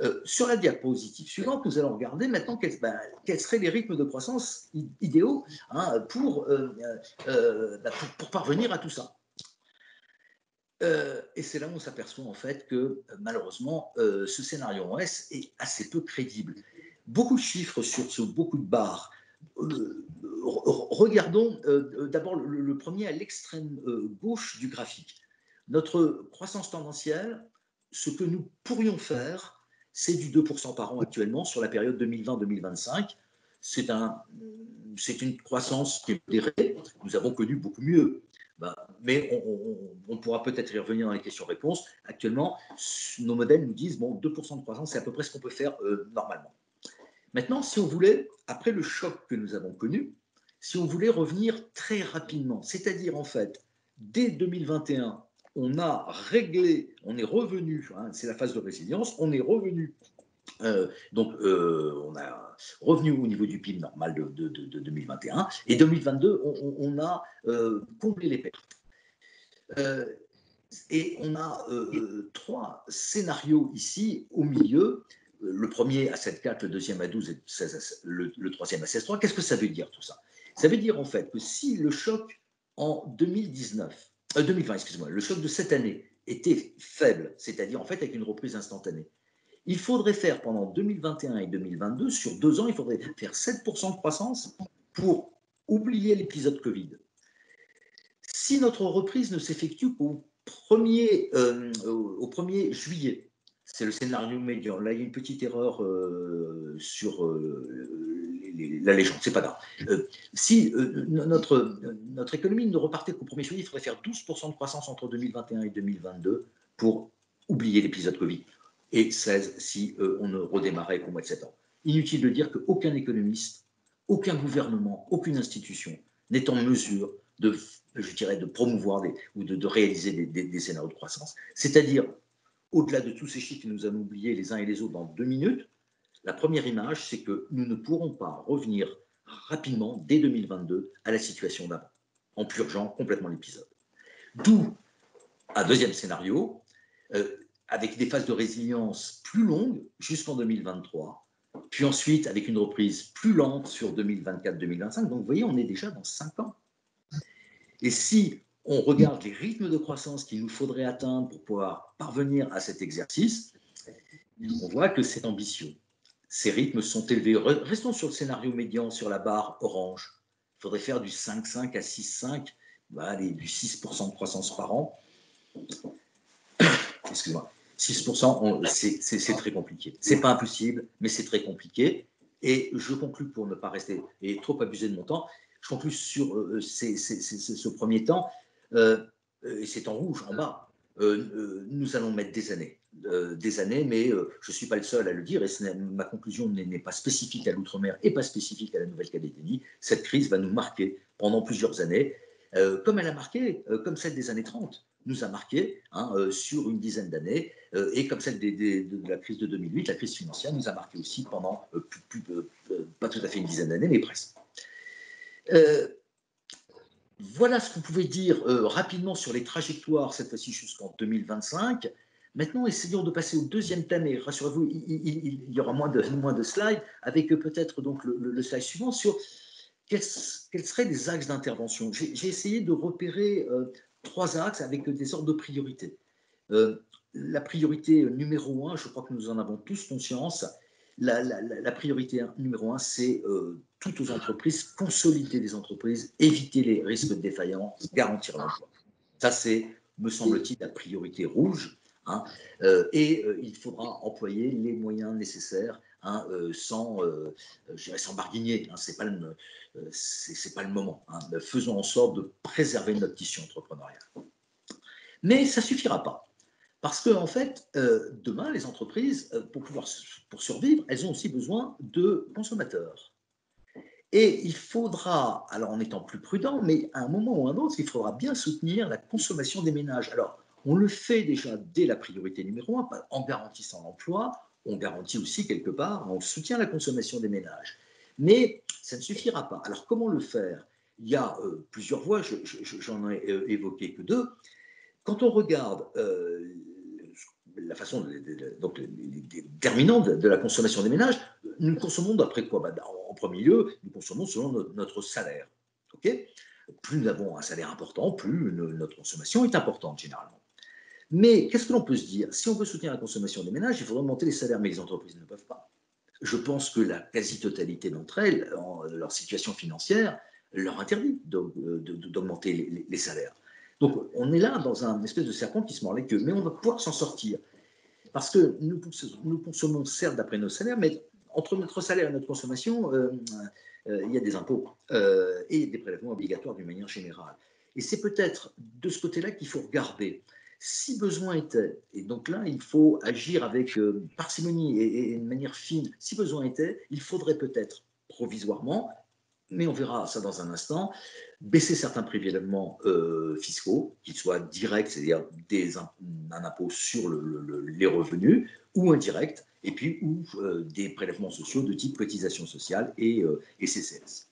1. Sur la diapositive suivante, nous allons regarder maintenant quels seraient les rythmes de croissance idéaux, hein, pour parvenir à tout ça. Et c'est là où on s'aperçoit en fait que malheureusement, ce scénario OS est assez peu crédible. Beaucoup de chiffres sur beaucoup de barres. Regardons d'abord le premier à l'extrême gauche du graphique. Notre croissance tendancielle, ce que nous pourrions faire, c'est du 2% par an actuellement sur la période 2020-2025. C'est une croissance qui est modérée. Nous avons connu beaucoup mieux. Mais on pourra peut-être y revenir dans les questions-réponses. Actuellement, nos modèles nous disent, bon, 2% de croissance, c'est à peu près ce qu'on peut faire normalement. Maintenant, si on voulait, après le choc que nous avons connu, si on voulait revenir très rapidement, c'est-à-dire en fait, dès 2021, on a réglé, on est revenu, hein, c'est la phase de résilience, on est revenu, on a revenu au niveau du PIB normal de 2021, et 2022, on a comblé les pertes. Et on a 3 scénarios ici au milieu. Le premier à 7,4, le deuxième à 12 et le troisième à 16,3. Qu'est-ce que ça veut dire tout ça? Ça veut dire en fait que si le choc en 2020, excusez-moi, le choc de cette année était faible, c'est-à-dire en fait avec une reprise instantanée, il faudrait faire pendant 2021 et 2022, sur 2 ans, il faudrait faire 7% de croissance pour oublier l'épisode Covid. Si notre reprise ne s'effectue qu'au 1er juillet, c'est le scénario médian. Là, il y a une petite erreur sur la légende, c'est pas grave. Si notre économie ne repartait qu'au 1er juillet, il faudrait faire 12% de croissance entre 2021 et 2022 pour oublier l'épisode Covid. Et 16 si on ne redémarrait qu'au mois de septembre. Inutile de dire qu'aucun économiste, aucun gouvernement, aucune institution n'est en mesure de promouvoir ou de réaliser des scénarios de croissance. C'est-à-dire, au-delà de tous ces chiffres que nous allons oublier les uns et les autres dans 2 minutes, la première image, c'est que nous ne pourrons pas revenir rapidement, dès 2022, à la situation d'avant, en purgeant complètement l'épisode. D'où un deuxième scénario, avec des phases de résilience plus longues jusqu'en 2023, puis ensuite avec une reprise plus lente sur 2024-2025. Donc vous voyez, on est déjà dans 5 ans. Et si on regarde les rythmes de croissance qu'il nous faudrait atteindre pour pouvoir parvenir à cet exercice, on voit que c'est ambitieux. Ces rythmes sont élevés. Restons sur le scénario médian, sur la barre orange. Il faudrait faire du 5,5 à 6,5, du 6% de croissance par an. Excuse-moi. 6%, c'est très compliqué. Ce n'est pas impossible, mais c'est très compliqué. Et je conclus, pour ne pas rester et trop abuser de mon temps, je conclus sur ce premier temps, et c'est en rouge en bas. Nous allons mettre des années, mais je ne suis pas le seul à le dire, et ma conclusion n'est pas spécifique à l'outre-mer et pas spécifique à la Nouvelle-Calédonie. Cette crise va nous marquer pendant plusieurs années, comme elle a marqué, comme celle des années 30 nous a marqué sur une dizaine d'années, et comme celle de la crise de 2008, la crise financière nous a marqué aussi pendant pas tout à fait une dizaine d'années, mais presque. Voilà ce qu'on pouvait dire rapidement sur les trajectoires, cette fois-ci jusqu'en 2025. Maintenant, essayons de passer au deuxième thème, et rassurez-vous, il y aura moins de slides, avec peut-être donc le slide suivant sur quels seraient les axes d'intervention. J'ai essayé de repérer 3 axes avec des ordres de priorité. La priorité numéro 1, je crois que nous en avons tous conscience, la priorité numéro 1, c'est toutes aux entreprises, consolider les entreprises, éviter les risques de défaillance, garantir l'emploi. Ça, c'est, me semble-t-il, la priorité rouge. Il faudra employer les moyens nécessaires sans barguigner. C'est pas le moment. Faisons en sorte de préserver notre tissu entrepreneurial. Mais ça ne suffira pas. Parce que, en fait, demain, les entreprises, pour survivre, elles ont aussi besoin de consommateurs. Et il faudra, alors en étant plus prudent, mais à un moment ou à un autre, il faudra bien soutenir la consommation des ménages. Alors, on le fait déjà dès la priorité numéro 1, en garantissant l'emploi, on garantit aussi quelque part, on soutient la consommation des ménages. Mais ça ne suffira pas. Alors, comment le faire? Il y a plusieurs voies, j'en ai évoqué que deux. Quand on regarde la façon, donc les déterminants de la consommation des ménages, nous consommons d'après quoi? En premier lieu, nous consommons selon notre salaire. Okay, plus nous avons un salaire important, plus notre consommation est importante généralement. Mais qu'est-ce que l'on peut se dire? Si on veut soutenir la consommation des ménages, il faudrait augmenter les salaires, mais les entreprises ne peuvent pas. Je pense que la quasi-totalité d'entre elles, leur situation financière, leur interdit d'augmenter les salaires. Donc, on est là dans un espèce de serpent qui se mord les queues, mais on va pouvoir s'en sortir. Parce que nous consommons certes d'après nos salaires, mais entre notre salaire et notre consommation, il y a des impôts et des prélèvements obligatoires d'une manière générale. Et c'est peut-être de ce côté-là qu'il faut regarder. Si besoin était, et donc là, il faut agir avec parcimonie et de manière fine, si besoin était, il faudrait peut-être provisoirement, mais on verra ça dans un instant, baisser certains prélèvements fiscaux, qu'ils soient directs, c'est-à-dire un impôt sur les revenus, ou indirect, et puis ou des prélèvements sociaux de type cotisation sociale et CCS.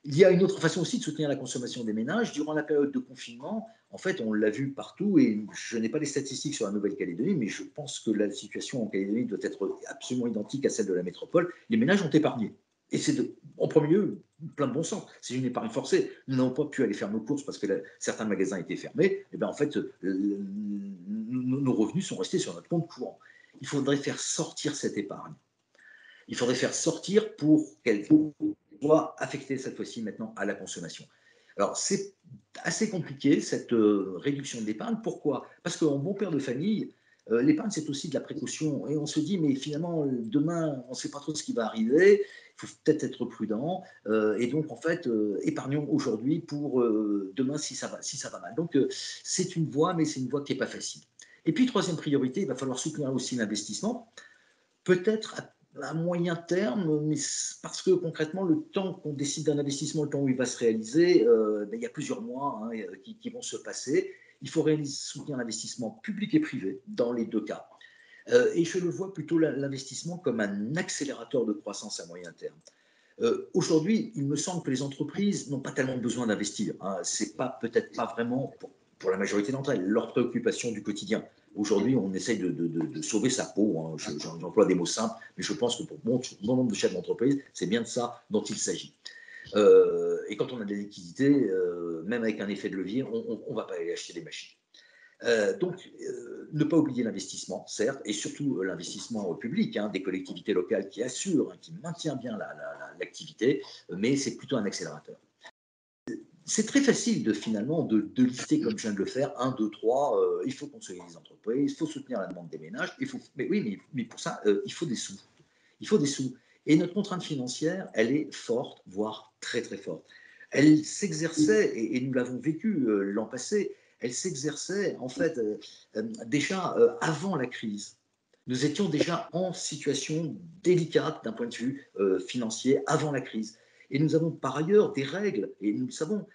Il y a une autre façon aussi de soutenir la consommation des ménages. Durant la période de confinement, en fait, on l'a vu partout, et je n'ai pas les statistiques sur la Nouvelle-Calédonie, mais je pense que la situation en Calédonie doit être absolument identique à celle de la métropole. Les ménages ont épargné. Et c'est en premier lieu plein de bon sens. C'est une épargne forcée. Nous n'avons pas pu aller faire nos courses parce que certains magasins étaient fermés. Et bien en fait, nos revenus sont restés sur notre compte courant. Il faudrait faire sortir cette épargne. Il faudrait faire sortir pour qu'elle soit affectée cette fois-ci maintenant à la consommation. Alors c'est assez compliqué cette réduction de l'épargne. Pourquoi? Parce qu'en bon père de famille, l'épargne, c'est aussi de la précaution. Et on se dit, mais finalement, demain, on ne sait pas trop ce qui va arriver, il faut peut-être être prudent. Et donc, en fait, épargnons aujourd'hui pour demain si ça va mal. Donc, c'est une voie, mais c'est une voie qui n'est pas facile. Et puis, troisième priorité, il va falloir soutenir aussi l'investissement. Peut-être à moyen terme, mais parce que concrètement, le temps qu'on décide d'un investissement, le temps où il va se réaliser, il y a plusieurs mois qui vont se passer. Il faut soutenir l'investissement public et privé dans les deux cas. Et je le vois plutôt l'investissement comme un accélérateur de croissance à moyen terme. Aujourd'hui, il me semble que les entreprises n'ont pas tellement besoin d'investir. C'est peut-être pas vraiment, pour la majorité d'entre elles, leur préoccupation du quotidien. Aujourd'hui, on essaye de sauver sa peau. J'emploie des mots simples, mais je pense que pour bon nombre de chefs d'entreprise, c'est bien de ça dont il s'agit. Et quand on a des liquidités, même avec un effet de levier, on ne va pas aller acheter des machines. Donc, ne pas oublier l'investissement, certes, et surtout l'investissement public, des collectivités locales qui assurent, qui maintient bien l'activité, mais c'est plutôt un accélérateur. C'est très facile finalement de lister, comme je viens de le faire, 1, 2, 3, il faut consolider les entreprises, il faut soutenir la demande des ménages, mais pour ça, il faut des sous. Il faut des sous. Et notre contrainte financière, elle est forte, voire très très forte. Elle s'exerçait, et nous l'avons vécu l'an passé, elle s'exerçait en fait déjà avant la crise. Nous étions déjà en situation délicate d'un point de vue financier avant la crise. Et nous avons par ailleurs des règles, et nous le savons,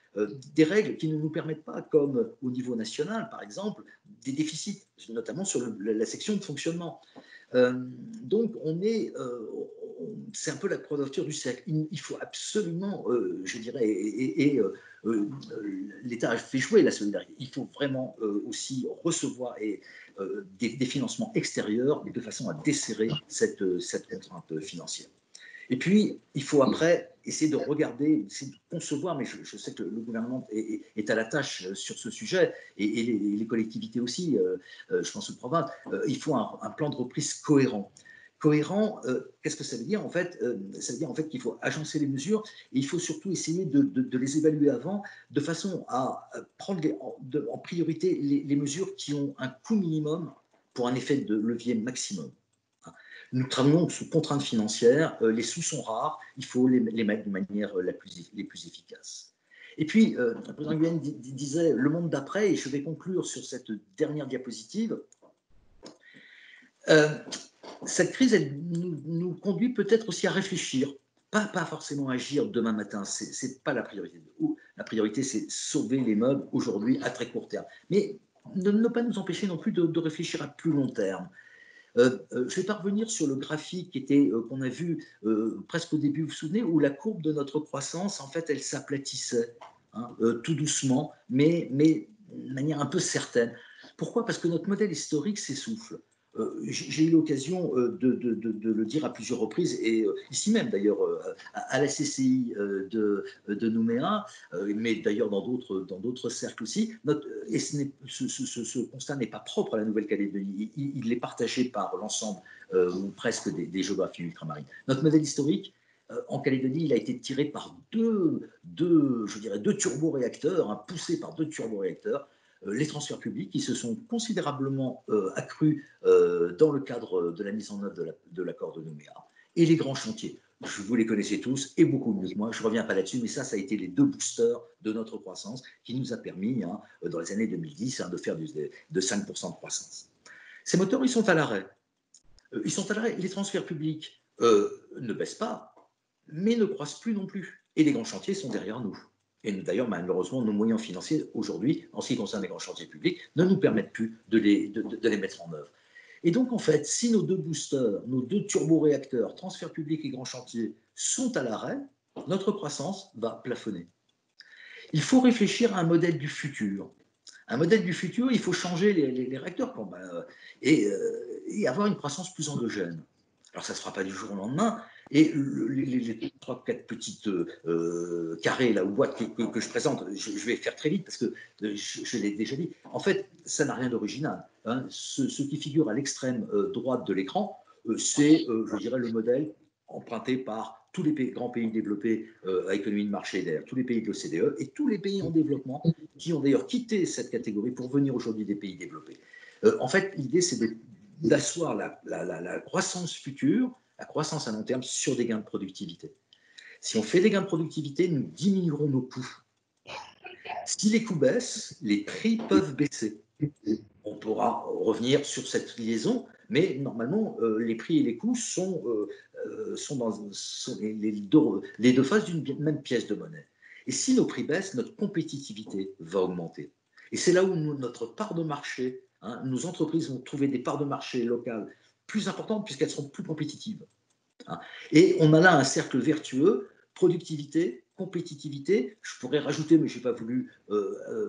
des règles qui ne nous permettent pas, comme au niveau national par exemple, des déficits, notamment sur la section de fonctionnement. Donc c'est un peu la quadrature du cercle. Il faut absolument, je dirais, l'État a fait jouer la solidarité. Il faut vraiment aussi recevoir des financements extérieurs de façon à desserrer cette contrainte financière. Et puis, il faut après essayer de regarder, essayer de concevoir, mais je sais que le gouvernement est à la tâche sur ce sujet, et les collectivités aussi, je pense aux provinces, il faut un plan de reprise cohérent. Cohérent, qu'est-ce que ça veut dire en fait? Ça veut dire en fait qu'il faut agencer les mesures, et il faut surtout essayer de les évaluer avant, de façon à prendre en priorité les mesures qui ont un coût minimum pour un effet de levier maximum. Nous travaillons sous contrainte financière, les sous sont rares, il faut les mettre de manière les plus efficaces. Et puis, le président Nguyen disait le monde d'après, et je vais conclure sur cette dernière diapositive. Cette crise, elle nous conduit peut-être aussi à réfléchir, pas forcément agir demain matin, c'est pas la priorité. La priorité, c'est sauver les meubles aujourd'hui à très court terme. Mais ne pas nous empêcher non plus de réfléchir à plus long terme. Je vais pas revenir sur le graphique qu'on a vu presque au début, vous vous souvenez, où la courbe de notre croissance, en fait, elle s'aplatissait, hein, tout doucement, mais de manière un peu certaine. Pourquoi? Parce que notre modèle historique s'essouffle. J'ai eu l'occasion de le dire à plusieurs reprises, et ici même d'ailleurs à la CCI de Nouméa, mais d'ailleurs dans d'autres cercles aussi. Et ce constat n'est pas propre à la Nouvelle-Calédonie, il est partagé par l'ensemble ou presque des géographies ultramarines. Notre modèle historique, en Calédonie, il a été tiré par deux turboréacteurs, hein, poussé par deux turboréacteurs. Les transferts publics qui se sont considérablement accrus dans le cadre de la mise en œuvre de l'accord de Nouméa, et les grands chantiers. Vous les connaissez tous, et beaucoup mieux que moi, je ne reviens pas là-dessus, mais ça a été les deux boosters de notre croissance qui nous a permis, hein, dans les années 2010, hein, de faire de 5% de croissance. Ces moteurs, ils sont à l'arrêt. Ils sont à l'arrêt. Les transferts publics ne baissent pas, mais ne croissent plus non plus. Et les grands chantiers sont derrière nous. Et d'ailleurs, malheureusement, nos moyens financiers aujourd'hui, en ce qui concerne les grands chantiers publics, ne nous permettent plus de les mettre en œuvre. Et donc, en fait, si nos deux boosters, nos deux turboréacteurs, transferts publics et grands chantiers, sont à l'arrêt, notre croissance va plafonner. Il faut réfléchir à un modèle du futur. Un modèle du futur, il faut changer les réacteurs et avoir une croissance plus endogène. Alors, ça ne se fera pas du jour au lendemain. Et les 3-4 petites carrés là, ou boîtes que je présente, je vais faire très vite parce que je l'ai déjà dit. En fait, ça n'a rien d'original. Hein. Ce qui figure à l'extrême droite de l'écran, c'est, je dirais, le modèle emprunté par tous les grands pays développés à économie de marché, d'ailleurs, tous les pays de l'OCDE et tous les pays en développement qui ont d'ailleurs quitté cette catégorie pour venir aujourd'hui des pays développés. En fait, l'idée, c'est d'asseoir la croissance future, la croissance à long terme sur des gains de productivité. Si on fait des gains de productivité, nous diminuerons nos coûts. Si les coûts baissent, les prix peuvent baisser. On pourra revenir sur cette liaison, mais normalement, les prix et les coûts sont les deux faces d'une même pièce de monnaie. Et si nos prix baissent, notre compétitivité va augmenter. Et c'est là où notre part de marché, hein, nos entreprises vont trouver des parts de marché locales plus importantes puisqu'elles seront plus compétitives. Hein. Et on a là un cercle vertueux, productivité, compétitivité, je pourrais rajouter, mais je n'ai pas voulu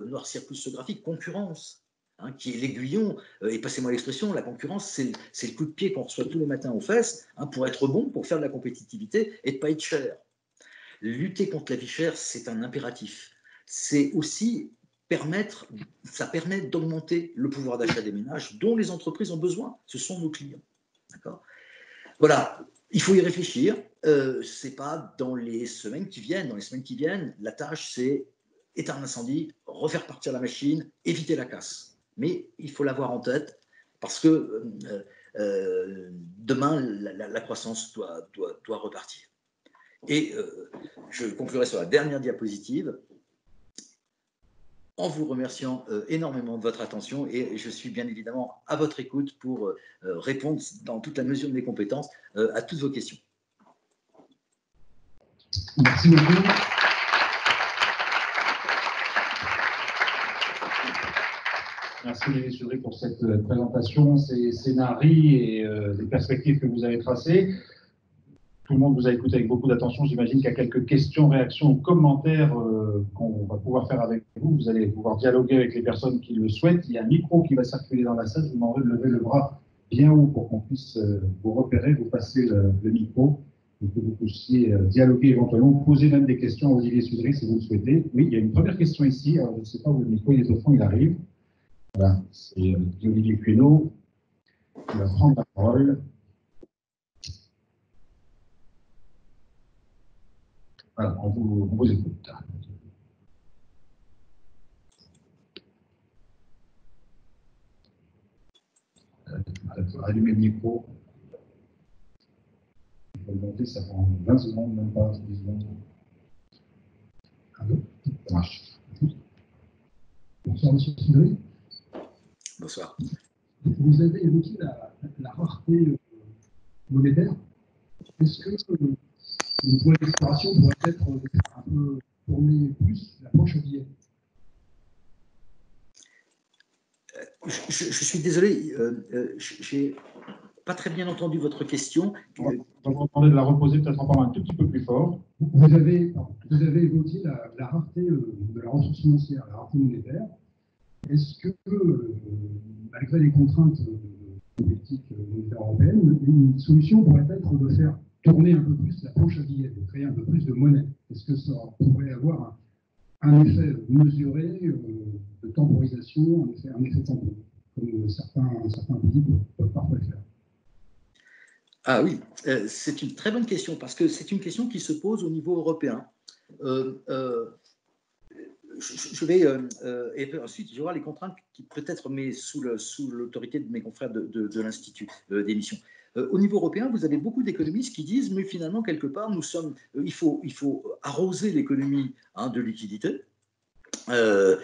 noircir plus ce graphique, concurrence. Hein, qui est l'aiguillon, et passez-moi l'expression, la concurrence, c'est le coup de pied qu'on reçoit tous les matins aux fesses, hein, pour être bon, pour faire de la compétitivité et de ne pas être cher. Lutter contre la vie chère, c'est un impératif. C'est aussi ça permet d'augmenter le pouvoir d'achat des ménages dont les entreprises ont besoin. Ce sont nos clients. D'accord ? Voilà, il faut y réfléchir. Ce n'est pas dans les semaines qui viennent. Dans les semaines qui viennent, la tâche, c'est éteindre l'incendie, refaire partir la machine, éviter la casse. Mais il faut l'avoir en tête parce que demain, la croissance doit repartir. Et je conclurai sur la dernière diapositive en vous remerciant énormément de votre attention, et je suis bien évidemment à votre écoute pour répondre dans toute la mesure de mes compétences à toutes vos questions. Merci beaucoup. Merci Denis Chaudry pour cette présentation, ces scénarios et les perspectives que vous avez tracées. Tout le monde vous a écouté avec beaucoup d'attention. J'imagine qu'il y a quelques questions, réactions ou commentaires qu'on va pouvoir faire avec vous. Vous allez pouvoir dialoguer avec les personnes qui le souhaitent. Il y a un micro qui va circuler dans la salle. Je vous demanderai de lever le bras bien haut pour qu'on puisse vous repérer, vous passer le micro et que vous puissiez dialoguer éventuellement, poser même des questions à Olivier Chaudry si vous le souhaitez. Oui, il y a une première question ici. Alors, je ne sais pas où le micro il est au fond, il arrive. Voilà, c'est Olivier Cueneau qui va prendre la parole. Voilà, on vous écoute. Allumez le micro. Il faut le monter, ça prend 20 secondes, même pas 10 secondes. Allô ? Ça marche. Bonsoir, monsieur Chaudry. Bonsoir. Vous avez évoqué la rareté monétaire. Est-ce que le point d'exploration pourrait être un peu tourner plus la planche au billet? Je suis désolé, pas très bien entendu votre question. On va vous demander de la reposer peut-être en parlant un tout petit peu plus fort. Vous avez évoqué la rareté de la ressource financière, la rareté monétaire. Est-ce que, malgré les contraintes politiques monétaires européennes, une solution pourrait être de faire tourner un peu plus la planche à billets, de créer un peu plus de monnaie? Est-ce que ça pourrait avoir un effet mesuré de temporisation, un effet tampon, comme certains pays peuvent parfois le faire? Ah oui, c'est une très bonne question parce que c'est une question qui se pose au niveau européen. Je vais, et ensuite, je vais voir les contraintes qui peut-être, mais sous l'autorité de mes confrères de l'Institut d'émission. Au niveau européen, vous avez beaucoup d'économistes qui disent, mais finalement, quelque part, il faut arroser l'économie de liquidité. Je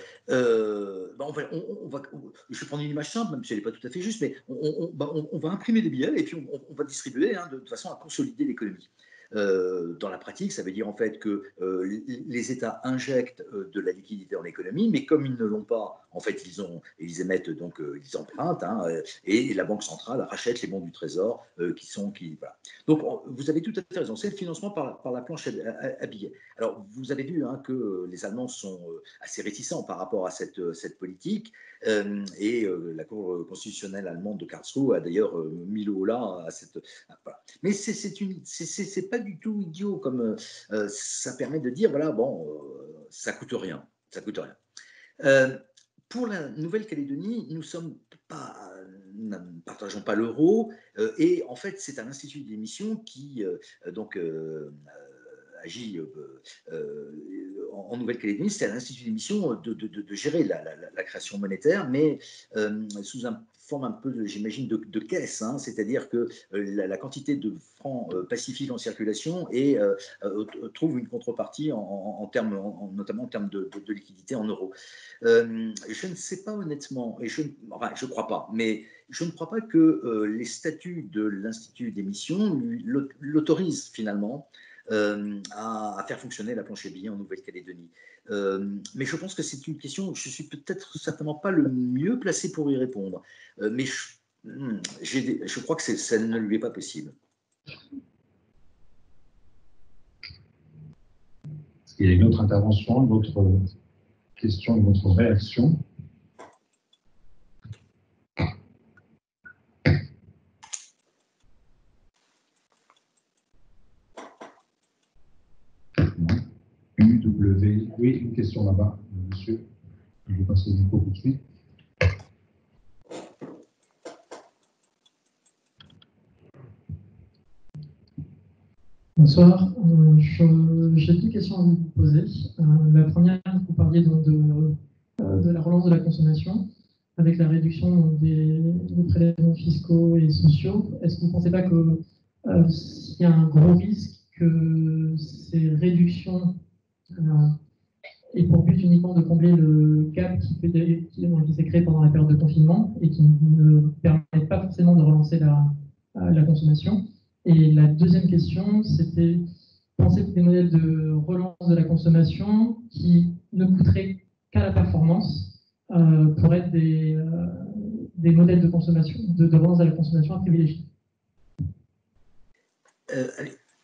vais prendre une image simple, même si elle n'est pas tout à fait juste, mais on va imprimer des billets et puis on va distribuer de façon à consolider l'économie. Dans la pratique, ça veut dire en fait que les États injectent de la liquidité en économie, mais comme ils ne l'ont pas, en fait, ils émettent donc ils empruntent, et la Banque centrale rachète les bons du Trésor voilà. Donc, vous avez tout à fait raison. C'est le financement par la planche à billets. Alors, vous avez vu que les Allemands sont assez réticents par rapport à cette politique, et la Cour constitutionnelle allemande de Karlsruhe a d'ailleurs mis le haut là à cette. Voilà. Mais c'est pas du tout idiot, comme ça permet de dire voilà, bon, ça coûte rien, ça coûte rien. Pour la Nouvelle-Calédonie, nous ne partageons pas l'euro, et en fait, c'est un institut d'émission qui agit en Nouvelle-Calédonie. C'est à l'Institut d'émission de gérer la création monétaire, mais sous une forme un peu, j'imagine, de caisse, c'est-à-dire que la quantité de francs pacifiques en circulation trouve une contrepartie notamment en termes de liquidité en euros. Je ne sais pas honnêtement, et je crois pas, mais je ne crois pas que les statuts de l'Institut d'émission l'autorisent finalement à faire fonctionner la planche à billets en Nouvelle-Calédonie. Mais je pense que c'est une question, je suis peut-être certainement pas le mieux placé pour y répondre, mais je crois que ça ne lui est pas possible. Est-ce qu'il y a une autre intervention, une autre question, une autre réaction? UW, oui, une question là-bas, monsieur. Je vais passer le micro tout de suite. Bonsoir, j'ai deux questions à vous poser. La première, vous parliez donc de la relance de la consommation avec la réduction des prélèvements fiscaux et sociaux. Est-ce que vous ne pensez pas qu'il y a un gros risque que ces réductions aient pour but uniquement de combler le gap qui s'est créé pendant la période de confinement et qui ne permet pas forcément de relancer la consommation? Et la deuxième question, c'était penser que des modèles de relance de la consommation qui ne coûteraient qu'à la performance pourraient être des modèles de consommation, de relance de la consommation à privilégier.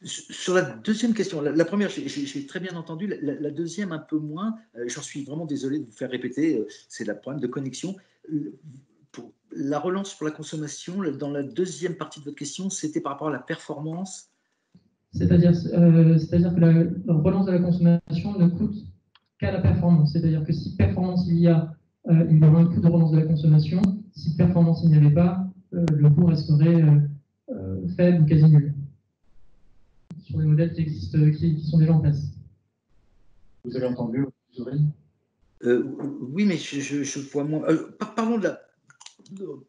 Sur la deuxième question, la première, j'ai très bien entendu, la deuxième un peu moins, j'en suis vraiment désolé de vous faire répéter, c'est le problème de connexion. Pour la relance pour la consommation, dans la deuxième partie de votre question, c'était par rapport à la performance. C'est-à-dire que la relance de la consommation ne coûte qu'à la performance. C'est-à-dire que si performance il y aura un coût de relance de la consommation. Si performance il n'y avait pas, le coût resterait faible ou quasi nul. Sur les modèles qui existent, qui sont déjà en place. Vous avez entendu, Zoé? Oui, mais je vois moins. Parlons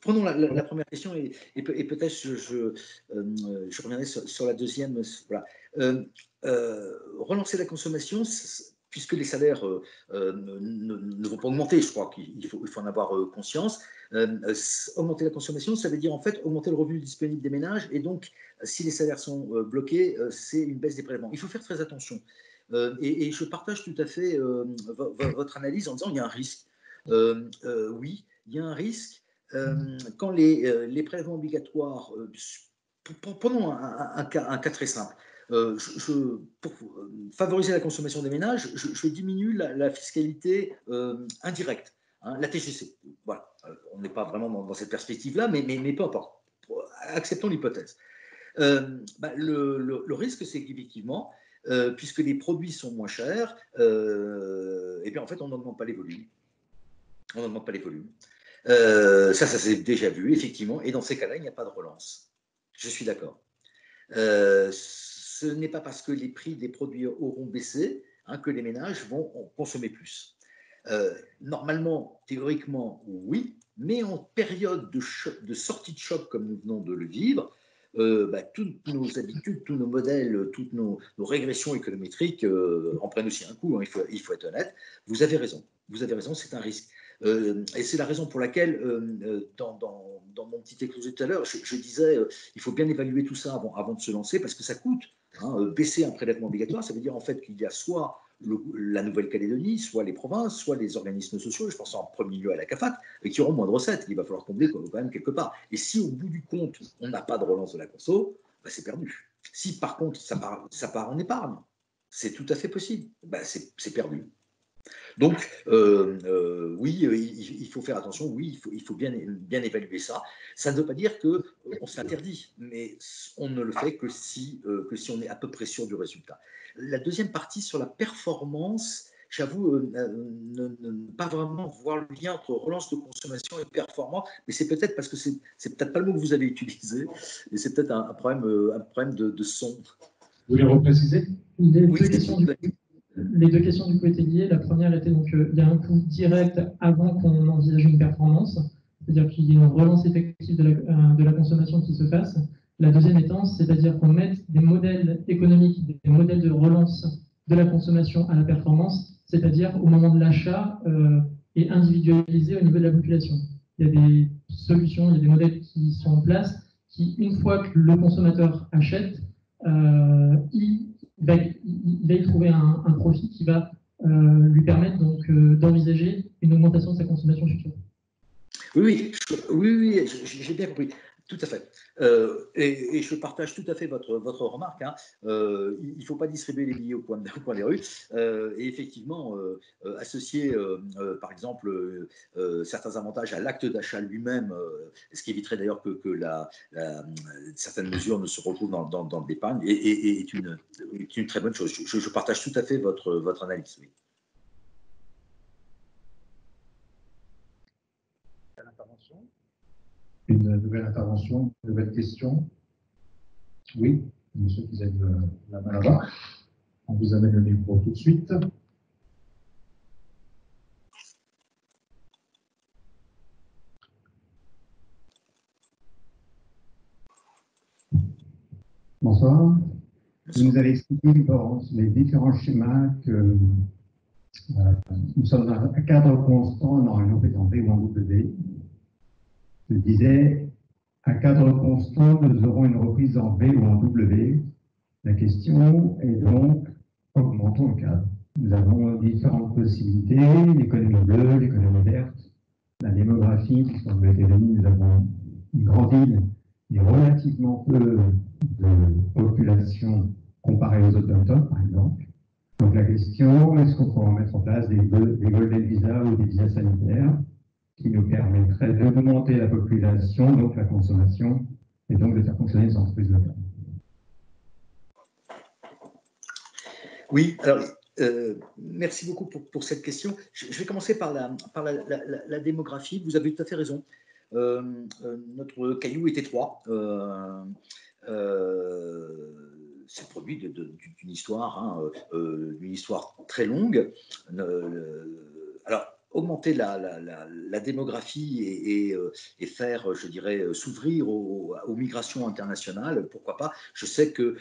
prenons la première question et peut-être je reviendrai sur la deuxième. Voilà. Relancer la consommation, puisque les salaires ne vont pas augmenter, je crois qu'il faut en avoir conscience. Augmenter la consommation, ça veut dire en fait augmenter le revenu disponible des ménages, et donc si les salaires sont bloqués, c'est une baisse des prélèvements. Il faut faire très attention. Et je partage tout à fait votre analyse en disant qu'il y a un risque. Oui, il y a un risque. quand les prélèvements obligatoires, prenons un cas très simple, pour favoriser la consommation des ménages, je diminue la fiscalité indirecte, hein, la TGC. Voilà. On n'est pas vraiment dans cette perspective-là, mais peu importe. Acceptons l'hypothèse. Le risque, c'est qu'effectivement, puisque les produits sont moins chers, et bien en fait, on n'augmente pas les volumes. On n'augmente pas les volumes. Ça s'est déjà vu, effectivement, et dans ces cas-là, il n'y a pas de relance. Je suis d'accord. Ce n'est pas parce que les prix des produits auront baissé, hein, que les ménages vont en consommer plus. Normalement, théoriquement, oui, mais en période de sortie de choc comme nous venons de le vivre, toutes nos habitudes, tous nos modèles, toutes nos régressions économétriques en prennent aussi un coup, hein, il faut être honnête. Vous avez raison, c'est un risque. Et c'est la raison pour laquelle, dans mon petit exposé tout à l'heure, je disais il faut bien évaluer tout ça avant de se lancer, parce que ça coûte. Hein, baisser un prélèvement obligatoire, ça veut dire en fait qu'il y a soit la Nouvelle-Calédonie, soit les provinces, soit les organismes sociaux, je pense en premier lieu à la CAFAC, qui auront moins de recettes, qu'il va falloir combler quand même quelque part. Et si au bout du compte, on n'a pas de relance de la conso, c'est perdu. Si par contre, ça part en épargne, c'est tout à fait possible, c'est perdu. Donc, oui, il faut faire attention, oui, il faut bien évaluer ça. Ça ne veut pas dire qu'on s'interdit, mais on ne le fait que si on est à peu près sûr du résultat. La deuxième partie sur la performance, j'avoue ne pas vraiment voir le lien entre relance de consommation et performance, mais c'est peut-être parce que c'est peut-être pas le mot que vous avez utilisé, et c'est peut-être un problème de son. Vous voulez repréciser? Les deux questions du coup étaient liées. La première était donc il y a un coût direct avant qu'on envisage une performance, c'est-à-dire qu'il y ait une relance effective de la consommation qui se fasse. La deuxième étant, c'est-à-dire qu'on mette des modèles économiques, des modèles de relance de la consommation à la performance, c'est-à-dire au moment de l'achat et individualisé au niveau de la population. Il y a des solutions, il y a des modèles qui sont en place qui, une fois que le consommateur achète, il va y trouver un profit qui va lui permettre donc d'envisager une augmentation de sa consommation future. Oui, j'ai bien compris. Tout à fait. Et je partage tout à fait votre remarque. Hein. Il ne faut pas distribuer les billets au coin des rues. Et effectivement, associer, par exemple, certains avantages à l'acte d'achat lui-même, ce qui éviterait d'ailleurs que certaines mesures ne se retrouvent dans l'épargne, est une très bonne chose. Je partage tout à fait votre analyse. Oui. Une nouvelle intervention, une nouvelle question. Oui, monsieur qui lève la main là-bas. On vous amène le micro tout de suite. Bonsoir. Vous nous avez expliqué dans les différents schémas que nous sommes dans un cadre constant, normalement en V ou en W. Je disais, à cadre constant, nous aurons une reprise en V ou en W. La question est donc, augmentons le cadre. Nous avons différentes possibilités, l'économie bleue, l'économie verte, la démographie, puisqu'en Nouvelle-Calédonie, nous avons une grande île et relativement peu de population comparée aux autochtones, par exemple. Donc la question, est-ce qu'on pourra mettre en place des golden visas ou des visas sanitaires qui nous permettraient d'augmenter la population, donc la consommation, et donc de faire fonctionner les entreprises locales? Oui, alors merci beaucoup pour cette question. Je vais commencer par la démographie. Vous avez tout à fait raison. Notre caillou est étroit. C'est le produit d'une histoire, hein, une histoire très longue. Alors, augmenter la démographie et faire, je dirais, s'ouvrir aux migrations internationales, pourquoi pas. Je sais que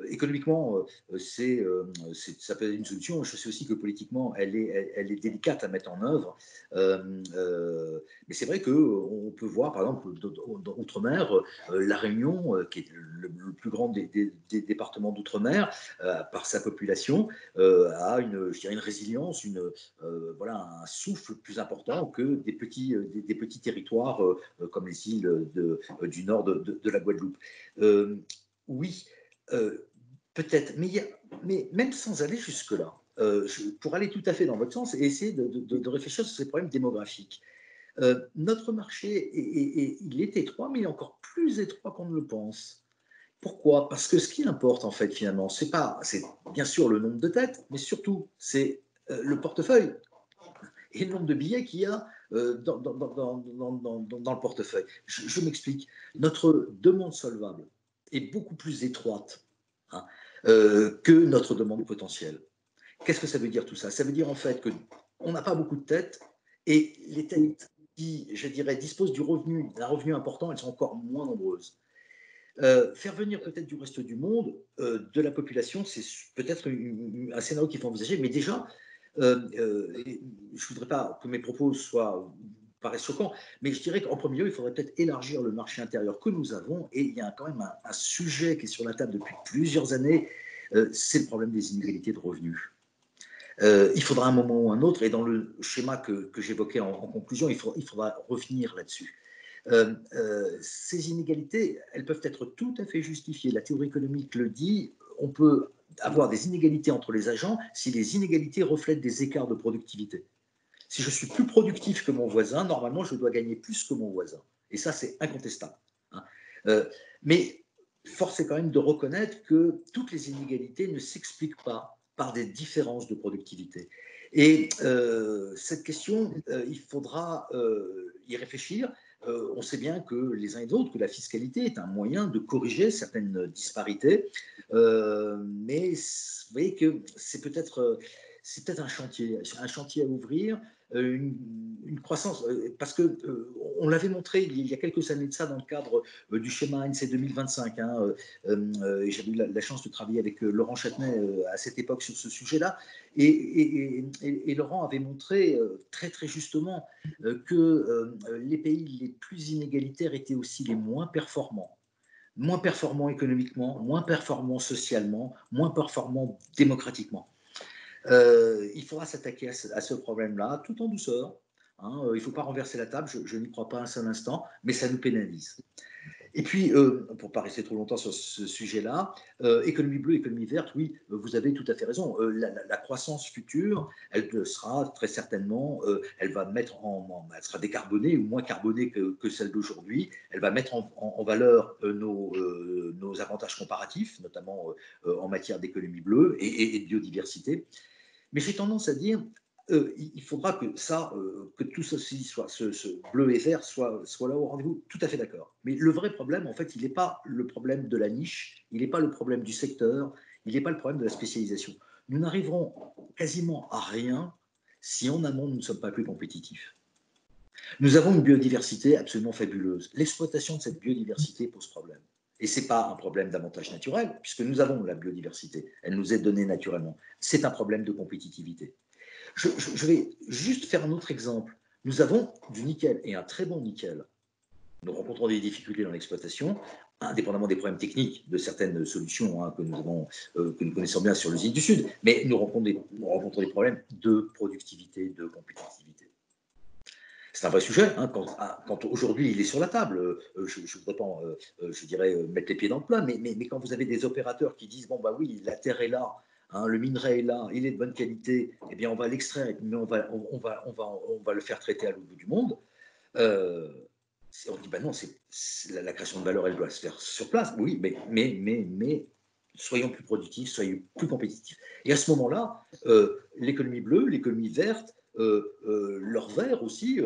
économiquement, ça peut être une solution. Je sais aussi que politiquement, elle est délicate à mettre en œuvre. Mais c'est vrai qu'on peut voir, par exemple, d'outre-mer, La Réunion, qui est le plus grand des départements d'outre-mer, par sa population, a une résilience, un souffle souffle plus important que des petits territoires comme les îles du nord de la Guadeloupe. Oui, peut-être, mais même sans aller jusque-là, pour aller tout à fait dans votre sens et essayer de réfléchir sur ces problèmes démographiques. Notre marché, il est étroit, mais il est encore plus étroit qu'on ne le pense. Pourquoi? Parce que ce qui importe, en fait, finalement, c'est bien sûr le nombre de têtes, mais surtout, c'est le portefeuille et le nombre de billets qu'il y a dans le portefeuille. Je m'explique. Notre demande solvable est beaucoup plus étroite que notre demande potentielle. Qu'est-ce que ça veut dire tout ça? Ça veut dire en fait qu'on n'a pas beaucoup de têtes et les têtes qui, je dirais, disposent d'un revenu important, elles sont encore moins nombreuses. Faire venir peut-être du reste du monde, de la population, c'est peut-être un scénario qu'il faut envisager, mais déjà, je ne voudrais pas que mes propos paraissent choquants, mais je dirais qu'en premier lieu, il faudrait peut-être élargir le marché intérieur que nous avons, et il y a quand même un sujet qui est sur la table depuis plusieurs années, c'est le problème des inégalités de revenus. Il faudra un moment ou un autre, et dans le schéma que j'évoquais en conclusion, il faudra revenir là-dessus. Ces inégalités, elles peuvent être tout à fait justifiées. La théorie économique le dit, on peut avoir des inégalités entre les agents si les inégalités reflètent des écarts de productivité. Si je suis plus productif que mon voisin, normalement, je dois gagner plus que mon voisin. Et ça, c'est incontestable. Mais force est quand même de reconnaître que toutes les inégalités ne s'expliquent pas par des différences de productivité. Et cette question, il faudra y réfléchir. On sait bien que les uns et les autres, que la fiscalité est un moyen de corriger certaines disparités, mais vous voyez que c'est peut-être un chantier à ouvrir, une croissance, parce que on l'avait montré il y a quelques années de ça dans le cadre du schéma ANC 2025. J'avais eu la chance de travailler avec Laurent Châtenay à cette époque sur ce sujet-là, et Laurent avait montré très très justement que les pays les plus inégalitaires étaient aussi les moins performants économiquement, moins performants socialement, moins performants démocratiquement. Il faudra s'attaquer à ce problème-là, tout en douceur. Il ne faut pas renverser la table, je n'y crois pas un seul instant, mais ça nous pénalise. Et puis, pour ne pas rester trop longtemps sur ce sujet-là, économie bleue, économie verte, oui, vous avez tout à fait raison. La croissance future, elle sera très certainement, elle sera décarbonée ou moins carbonée que celle d'aujourd'hui. Elle va mettre en valeur nos avantages comparatifs, notamment en matière d'économie bleue et de biodiversité. Mais j'ai tendance à dire, il faudra que tout ceci ce bleu et vert soit là au rendez-vous. Tout à fait d'accord. Mais le vrai problème, en fait, il n'est pas le problème de la niche, il n'est pas le problème du secteur, il n'est pas le problème de la spécialisation. Nous n'arriverons quasiment à rien si en amont nous ne sommes pas plus compétitifs. Nous avons une biodiversité absolument fabuleuse. L'exploitation de cette biodiversité pose problème. Et ce n'est pas un problème d'avantage naturel, puisque nous avons la biodiversité. Elle nous est donnée naturellement. C'est un problème de compétitivité. Je vais juste faire un autre exemple. Nous avons du nickel, et un très bon nickel. Nous rencontrons des difficultés dans l'exploitation, indépendamment des problèmes techniques de certaines solutions que nous connaissons bien sur l'usine du Sud, mais nous rencontrons des problèmes de productivité, de compétitivité. C'est un vrai sujet, quand aujourd'hui il est sur la table. Je ne voudrais pas, je dirais, mettre les pieds dans le plat, mais quand vous avez des opérateurs qui disent, bon, bah oui, la terre est là, le minerai est là, il est de bonne qualité, eh bien on va l'extraire, mais on va le faire traiter à l'autre bout du monde. On dit, bah non, la création de valeur, elle doit se faire sur place. Oui, mais soyons plus productifs, soyons plus compétitifs. Et à ce moment-là, l'économie bleue, l'économie verte, l'or vert aussi,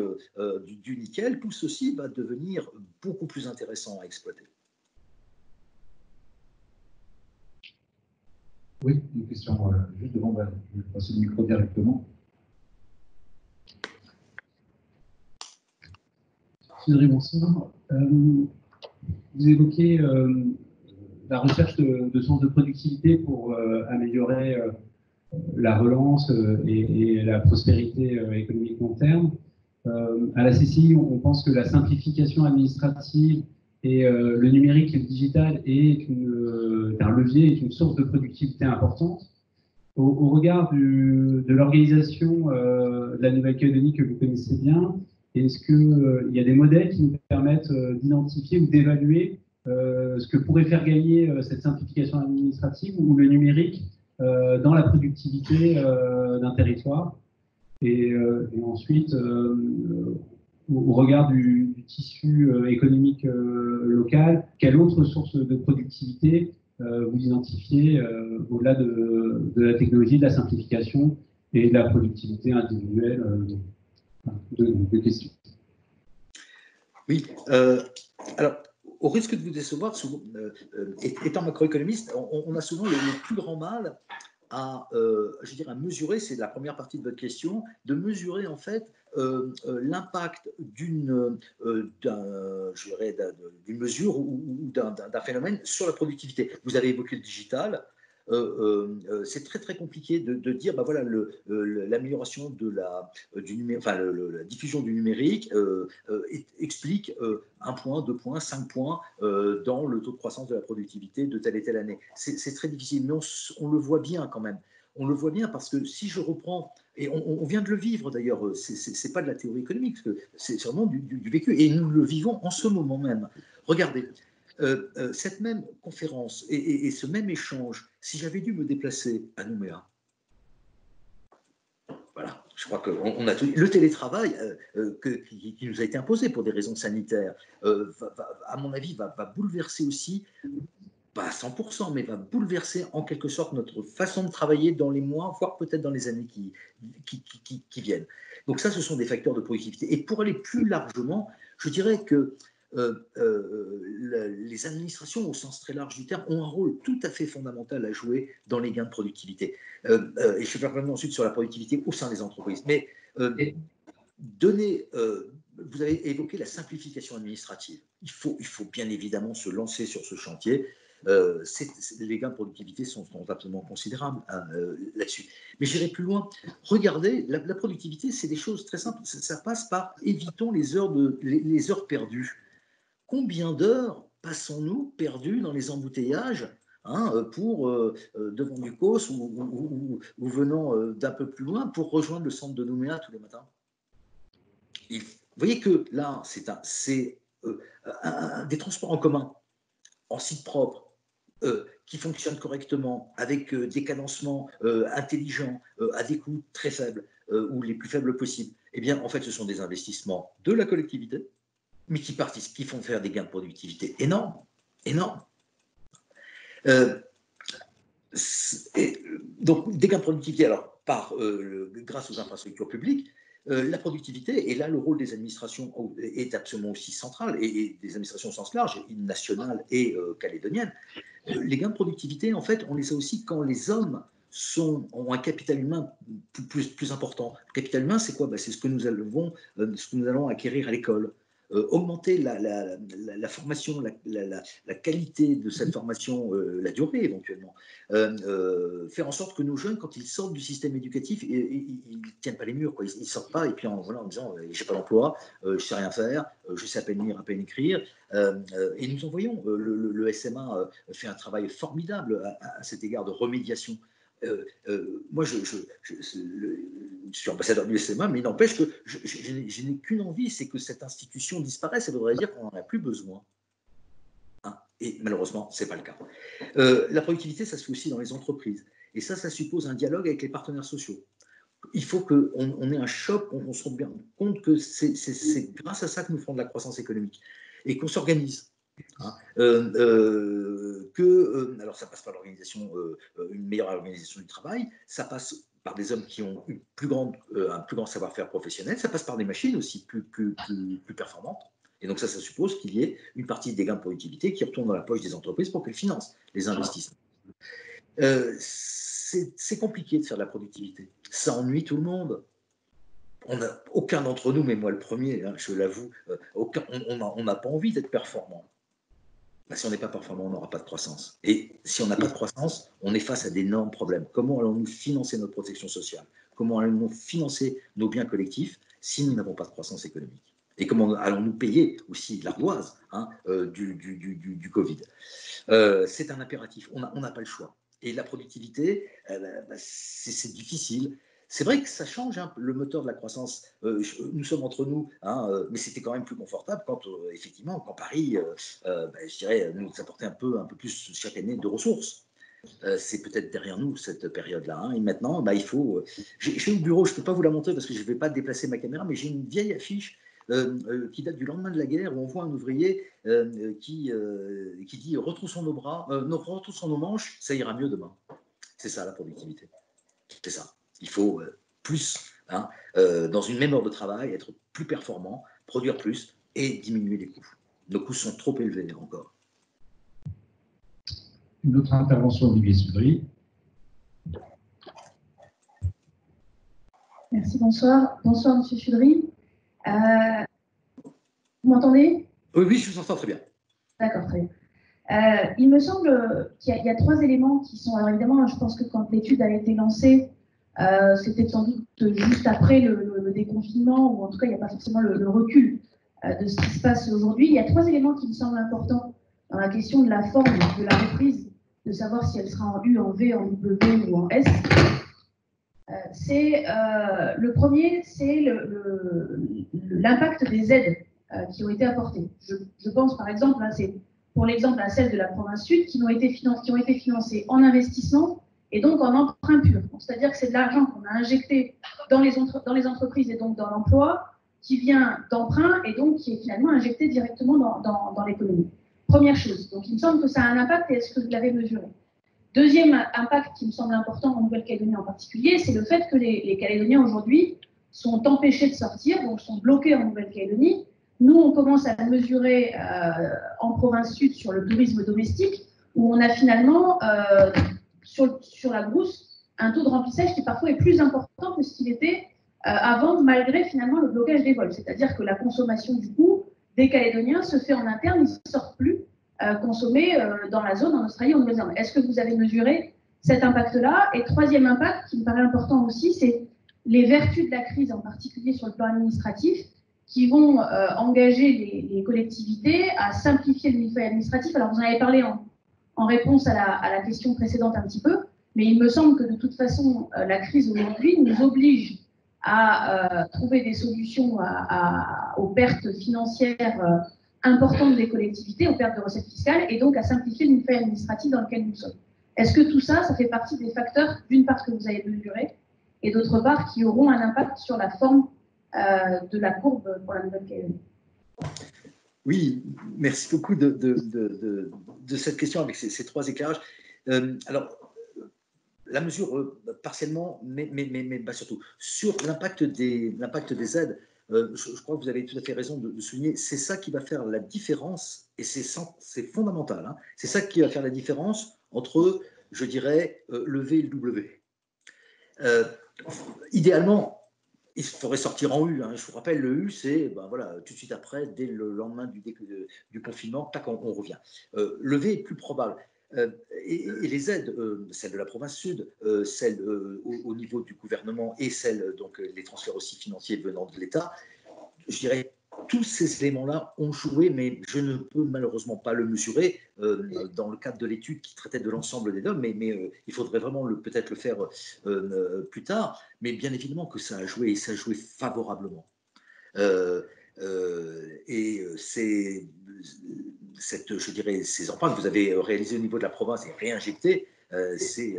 du nickel, tout ceci va devenir beaucoup plus intéressant à exploiter. Oui, une question juste devant, je vais passer le micro directement. Bonsoir. Vous évoquez la recherche de sources de productivité pour améliorer la relance et la prospérité économique long terme. À la CCI, on pense que la simplification administrative et le numérique et le digital est un levier, est une source de productivité importante. au regard de l'organisation de la Nouvelle-Calédonie que vous connaissez bien, est-ce qu'il y a des modèles qui nous permettent d'identifier ou d'évaluer ce que pourrait faire gagner cette simplification administrative ou le numérique dans la productivité d'un territoire? Et ensuite, au regard du tissu économique local, quelle autre source de productivité vous identifiez au-delà de la technologie, de la simplification et de la productivité individuelle de questions? Oui, alors, au risque de vous décevoir, souvent, étant macroéconomiste, on a souvent le plus grand mal à, je dirais, à mesurer, c'est la première partie de votre question, de mesurer en fait l'impact d'une mesure ou d'un phénomène sur la productivité. Vous avez évoqué le digital. C'est très très compliqué de dire bah voilà l'amélioration de la diffusion du numérique explique 1 point, 2 points, 5 points dans le taux de croissance de la productivité de telle et telle année. C'est très difficile, mais on le voit bien quand même. On le voit bien parce que si je reprends, et on vient de le vivre d'ailleurs, c'est pas de la théorie économique, c'est vraiment du vécu, et nous le vivons en ce moment même. Regardez, cette même conférence et ce même échange, si j'avais dû me déplacer à Nouméa, voilà, je crois qu'on a tout. Le télétravail qui nous a été imposé pour des raisons sanitaires, à mon avis, va bouleverser aussi, pas à 100%, mais va bouleverser en quelque sorte notre façon de travailler dans les mois, voire peut-être dans les années qui viennent. Donc ça, ce sont des facteurs de productivité. Et pour aller plus largement, je dirais que les administrations, au sens très large du terme, ont un rôle tout à fait fondamental à jouer dans les gains de productivité. Et je vais revenir ensuite sur la productivité au sein des entreprises. Mais vous avez évoqué la simplification administrative. Il faut bien évidemment se lancer sur ce chantier. Les gains de productivité sont absolument considérables là-dessus. Mais j'irai plus loin. Regardez, la productivité, c'est des choses très simples. Ça passe par évitons les heures perdues. Combien d'heures passons-nous perdus dans les embouteillages pour devant du COS ou venant d'un peu plus loin pour rejoindre le centre de Nouméa tous les matins? Vous voyez que là, c'est des transports en commun, en site propre, qui fonctionnent correctement, avec des cadencements intelligents, à des coûts très faibles, ou les plus faibles possibles. Eh bien, en fait, ce sont des investissements de la collectivité, mais qui font faire des gains de productivité énormes, énormes. Donc, des gains de productivité, alors, grâce aux infrastructures publiques, la productivité, et là, le rôle des administrations est absolument aussi central, et des administrations au sens large, nationales et calédoniennes. Les gains de productivité, en fait, on les a aussi quand les hommes ont un capital humain plus important. Le capital humain, c'est quoi? C'est ce que nous allons acquérir à l'école. Augmenter la formation, la qualité de cette formation, la durée éventuellement. Faire en sorte que nos jeunes, quand ils sortent du système éducatif, ils ne tiennent pas les murs, quoi. Ils ne sortent pas et puis en disant j'ai pas d'emploi, je ne sais rien faire, je sais à peine lire, à peine écrire. Et nous en voyons, le SMA fait un travail formidable à cet égard de remédiation. Moi, je suis ambassadeur du SMA, mais il n'empêche que je n'ai qu'une envie, c'est que cette institution disparaisse. Ça voudrait dire qu'on n'en a plus besoin. Et malheureusement, ce n'est pas le cas. La productivité, ça se fait aussi dans les entreprises. Et ça suppose un dialogue avec les partenaires sociaux. Il faut qu'on ait un choc, qu'on se rende bien compte que c'est grâce à ça que nous ferons de la croissance économique. Et qu'on s'organise. Alors ça passe par l'organisation, une meilleure organisation du travail, ça passe par des hommes qui ont un plus grand savoir-faire professionnel, ça passe par des machines aussi plus performantes. Et donc ça suppose qu'il y ait une partie des gains de productivité qui retournent dans la poche des entreprises pour qu'elles financent les investissements. C'est compliqué de faire de la productivité. Ça ennuie tout le monde. Aucun d'entre nous, mais moi le premier, je l'avoue, on n'a pas envie d'être performant. Si on n'est pas performant, on n'aura pas de croissance. Et si on n'a pas de croissance, on est face à d'énormes problèmes. Comment allons-nous financer notre protection sociale? Comment allons-nous financer nos biens collectifs si nous n'avons pas de croissance économique? Et comment allons-nous payer aussi l'ardoise du Covid? C'est un impératif. On n'a pas le choix. Et la productivité, c'est difficile. C'est vrai que ça change le moteur de la croissance. Nous sommes entre nous, mais c'était quand même plus confortable quand, effectivement, quand Paris, je dirais, nous apportait un peu plus chaque année de ressources. C'est peut-être derrière nous cette période-là. Et maintenant, il faut. J'ai au bureau, je ne peux pas vous la montrer parce que je ne vais pas déplacer ma caméra, mais j'ai une vieille affiche qui date du lendemain de la guerre où on voit un ouvrier qui dit retroussons nos bras, retroussons nos manches, ça ira mieux demain. C'est ça la productivité. C'est ça. Il faut plus, dans une même heure de travail, être plus performant, produire plus et diminuer les coûts. Nos coûts sont trop élevés encore. Une autre intervention, Olivier Sudry. Merci, bonsoir. Bonsoir, Monsieur Sudry. Vous m'entendez? Oui, je vous entends très bien. D'accord, très bien. Il me semble qu'il y a 3 éléments qui sont... Alors évidemment, je pense que quand l'étude a été lancée, c'était sans doute juste après le déconfinement, ou en tout cas, il n'y a pas forcément le recul de ce qui se passe aujourd'hui. Il y a 3 éléments qui me semblent importants dans la question de la forme de la reprise, de savoir si elle sera en U, en V, en W ou en S. Le premier, c'est l'impact des aides qui ont été apportées. Je pense par exemple, c'est pour l'exemple à celle de la province sud, qui ont été financées en investissement et donc en emprunt pur. C'est-à-dire que c'est de l'argent qu'on a injecté dans les entreprises et donc dans l'emploi, qui vient d'emprunt et donc qui est finalement injecté directement dans l'économie. Première chose. Donc il me semble que ça a un impact et est-ce que vous l'avez mesuré? Deuxième impact qui me semble important en Nouvelle-Calédonie en particulier, c'est le fait que les Calédoniens aujourd'hui sont empêchés de sortir, donc sont bloqués en Nouvelle-Calédonie. Nous, on commence à mesurer en province sud sur le tourisme domestique, où on a finalement, sur la brousse, un taux de remplissage qui parfois est plus important que ce qu'il était avant, malgré finalement le blocage des vols. C'est-à-dire que la consommation du coup des Calédoniens se fait en interne, ils ne sortent plus consommer dans la zone en Australie, en Nouvelle-Zélande. Est-ce que vous avez mesuré cet impact-là? Et troisième impact, qui me paraît important aussi, c'est les vertus de la crise, en particulier sur le plan administratif, qui vont engager les collectivités à simplifier le millefeuille administratif. Alors, vous en avez parlé en réponse à la question précédente un petit peu, mais il me semble que de toute façon, la crise aujourd'hui nous oblige à trouver des solutions aux pertes financières importantes des collectivités, aux pertes de recettes fiscales, et donc à simplifier le millefeuille administratif dans lequel nous sommes. Est-ce que tout ça, ça fait partie des facteurs, d'une part, que vous avez mesurés, et d'autre part, qui auront un impact sur la forme de la courbe pour la Nouvelle-Calédonie? Oui, merci beaucoup de cette question avec ces 3 éclairages. Alors, la mesure partiellement, mais surtout, sur l'impact des aides, je crois que vous avez tout à fait raison de souligner, c'est ça qui va faire la différence, et c'est fondamental, c'est ça qui va faire la différence entre, je dirais, le V et le W. Idéalement, il faudrait sortir en U. Je vous rappelle, le U, c'est voilà, tout de suite après, dès le lendemain du confinement, tac, on revient. Le V est plus probable. Et les aides, celles de la province sud, celles au niveau du gouvernement et celles, donc les transferts aussi financiers venant de l'État, je dirais tous ces éléments-là ont joué, mais je ne peux malheureusement pas le mesurer dans le cadre de l'étude qui traitait de l'ensemble des DOM, mais il faudrait vraiment peut-être le faire plus tard. Mais bien évidemment que ça a joué, et ça a joué favorablement. Et je dirais, ces emprunts que vous avez réalisés au niveau de la province et réinjectés, c'est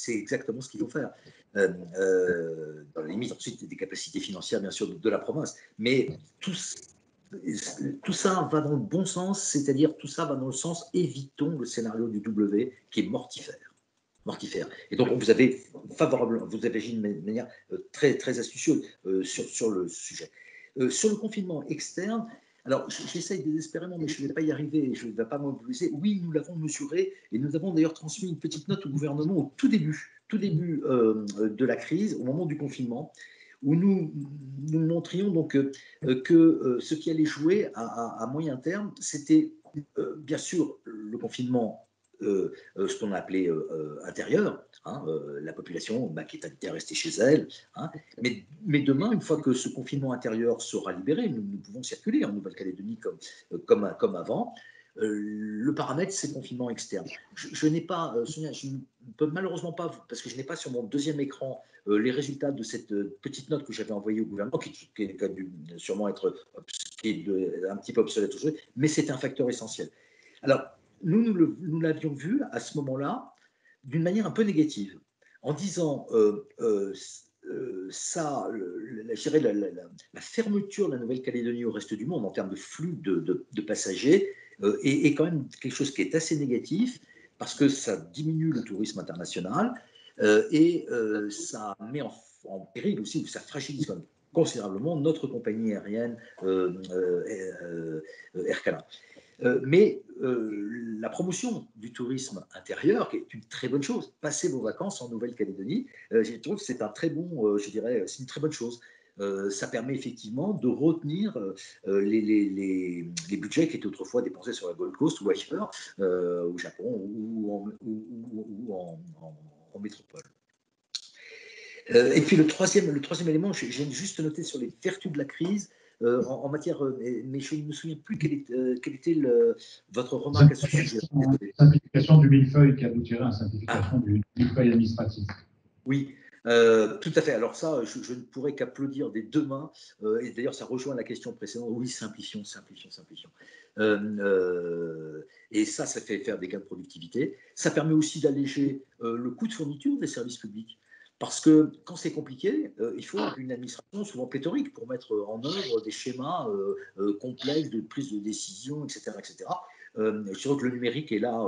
exactement ce qu'il faut faire. Dans la limite ensuite des capacités financières bien sûr de la province, mais tout ça va dans le bon sens, c'est-à-dire tout ça va dans le sens évitons le scénario du W qui est mortifère. Et donc vous avez agi d'une manière très, très astucieuse sur le sujet. Sur le confinement externe, alors j'essaye désespérément, mais je ne vais pas y arriver, je ne vais pas mobiliser. Oui, nous l'avons mesuré et nous avons d'ailleurs transmis une petite note au gouvernement au tout début de la crise, au moment du confinement, où nous montrions donc que ce qui allait jouer à moyen terme, c'était bien sûr le confinement, ce qu'on a appelé intérieur, la population qui est restée chez elle, mais demain, une fois que ce confinement intérieur sera libéré, nous pouvons circuler en Nouvelle-Calédonie comme avant. le paramètre, c'est confinement externe. Je n'ai pas, Sonia, je ne peux malheureusement pas, parce que je n'ai pas sur mon deuxième écran les résultats de cette petite note que j'avais envoyée au gouvernement, qui a dû sûrement être un petit peu obsolète aujourd'hui, mais c'est un facteur essentiel. Alors, nous l'avions vu à ce moment-là d'une manière un peu négative, en disant la fermeture de la Nouvelle-Calédonie au reste du monde en termes de flux de passagers est quand même quelque chose qui est assez négatif parce que ça diminue le tourisme international et ça met en péril aussi, ou ça fragilise considérablement notre compagnie aérienne Air Canada. Mais la promotion du tourisme intérieur, qui est une très bonne chose, passez vos vacances en Nouvelle-Calédonie, je trouve que c'est un très bon, je dirais, c'est une très bonne chose. Ça permet effectivement de retenir les budgets qui étaient autrefois dépensés sur la Gold Coast ou ailleurs, au Japon ou en métropole. Et puis le troisième élément, j'ai juste noté sur les vertus de la crise, en matière, mais je ne me souviens plus quelle était votre remarque à ce sujet. Simplification du millefeuille qui aboutirait à une simplification du millefeuille administratif. Oui, tout à fait. Alors ça, je ne pourrais qu'applaudir des deux mains. Et d'ailleurs, ça rejoint la question précédente. Oui, simplifions. Et ça fait faire des gains de productivité. Ça permet aussi d'alléger le coût de fourniture des services publics. Parce que quand c'est compliqué, il faut une administration souvent pléthorique pour mettre en œuvre des schémas complexes de prise de décision, etc. Je dirais que le numérique est là,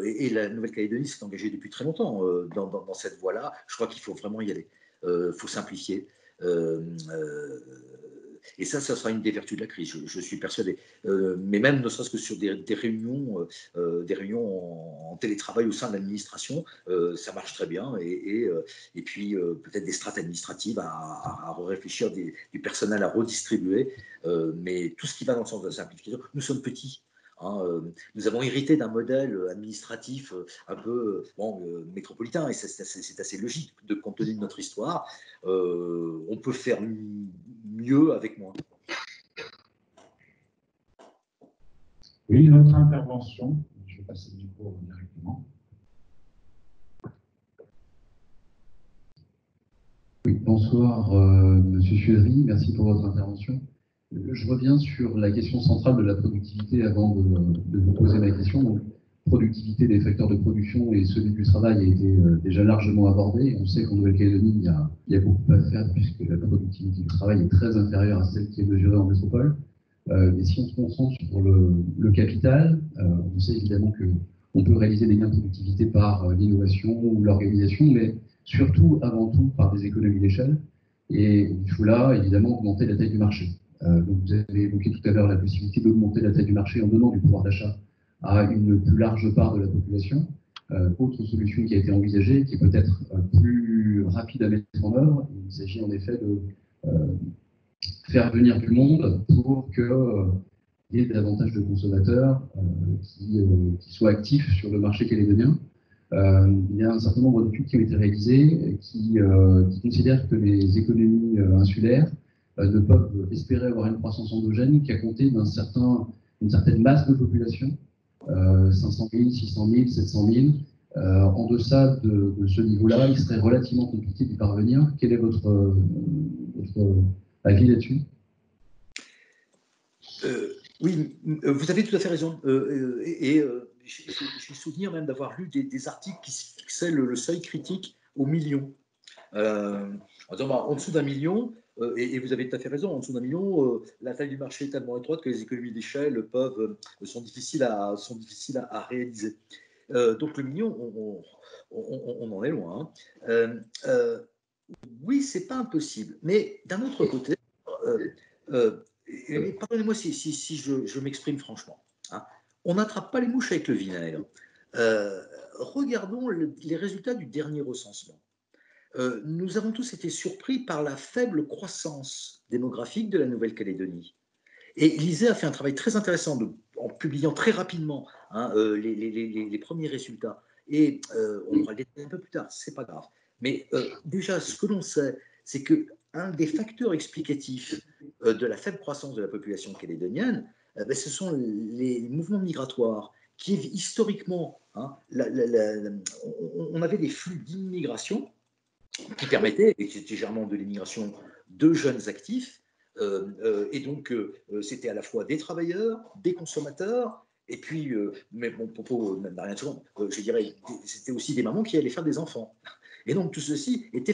et la Nouvelle-Calédonie s'est engagée depuis très longtemps dans cette voie-là. Je crois qu'il faut vraiment y aller. Il faut simplifier. Et ça sera une des vertus de la crise, je suis persuadé. Mais même ne serait-ce que sur des réunions en télétravail au sein de l'administration, ça marche très bien. Et puis peut-être des strates administratives à réfléchir, du personnel à redistribuer. Mais tout ce qui va dans le sens de la simplification, nous sommes petits. Nous avons hérité d'un modèle administratif un peu métropolitain, et c'est assez logique compte tenu de notre histoire. On peut faire mieux avec moins. Oui, une autre intervention. Je vais passer le micro directement. Oui, bonsoir, Monsieur Suedry, merci pour votre intervention. Je reviens sur la question centrale de la productivité avant de vous poser ma question. Donc, productivité des facteurs de production et celui du travail a été déjà largement abordé. On sait qu'en Nouvelle-Calédonie, il y a beaucoup à faire puisque la productivité du travail est très inférieure à celle qui est mesurée en métropole. Mais si on se concentre sur le capital, on sait évidemment qu'on peut réaliser des gains de productivité par l'innovation ou l'organisation, mais surtout, avant tout, par des économies d'échelle. Et il faut là, évidemment, augmenter la taille du marché. Donc vous avez évoqué tout à l'heure la possibilité d'augmenter la taille du marché en donnant du pouvoir d'achat à une plus large part de la population. Autre solution qui a été envisagée, qui est peut-être plus rapide à mettre en œuvre, il s'agit en effet de faire venir du monde pour qu'il y ait davantage de consommateurs qui soient actifs sur le marché calédonien. Il y a un certain nombre d'études qui ont été réalisées qui considèrent que les économies insulaires ne peuvent espérer avoir une croissance endogène qu'à compter d'une certaine masse de population, 500 000, 600 000, 700 000. En deçà de ce niveau-là, il serait relativement compliqué d'y parvenir. Quel est votre avis là-dessus? Oui, vous avez tout à fait raison. J'ai souvenir même d'avoir lu des articles qui fixaient le seuil critique au million. En disant, en dessous d'un million, et vous avez tout à fait raison, en dessous d'un million, la taille du marché est tellement étroite que les économies d'échelle sont difficiles à réaliser. Donc le million, on en est loin. Oui, c'est pas impossible. Mais d'un autre côté, pardonnez-moi si je m'exprime franchement. On n'attrape pas les mouches avec le vinaigre. Regardons les résultats du dernier recensement. Nous avons tous été surpris par la faible croissance démographique de la Nouvelle-Calédonie. Et l'ISEE a fait un travail très intéressant en publiant très rapidement les premiers résultats. Et on va les détailler un peu plus tard, c'est pas grave. Mais déjà, ce que l'on sait, c'est qu'un des facteurs explicatifs de la faible croissance de la population calédonienne, ce sont les mouvements migratoires qui, historiquement, hein, on avait des flux d'immigration qui permettaient, et c'était généralement de l'immigration de jeunes actifs, et donc c'était à la fois des travailleurs, des consommateurs, et puis, mais mon propos n'a rien de second, je dirais, c'était aussi des mamans qui allaient faire des enfants. Et donc tout ceci était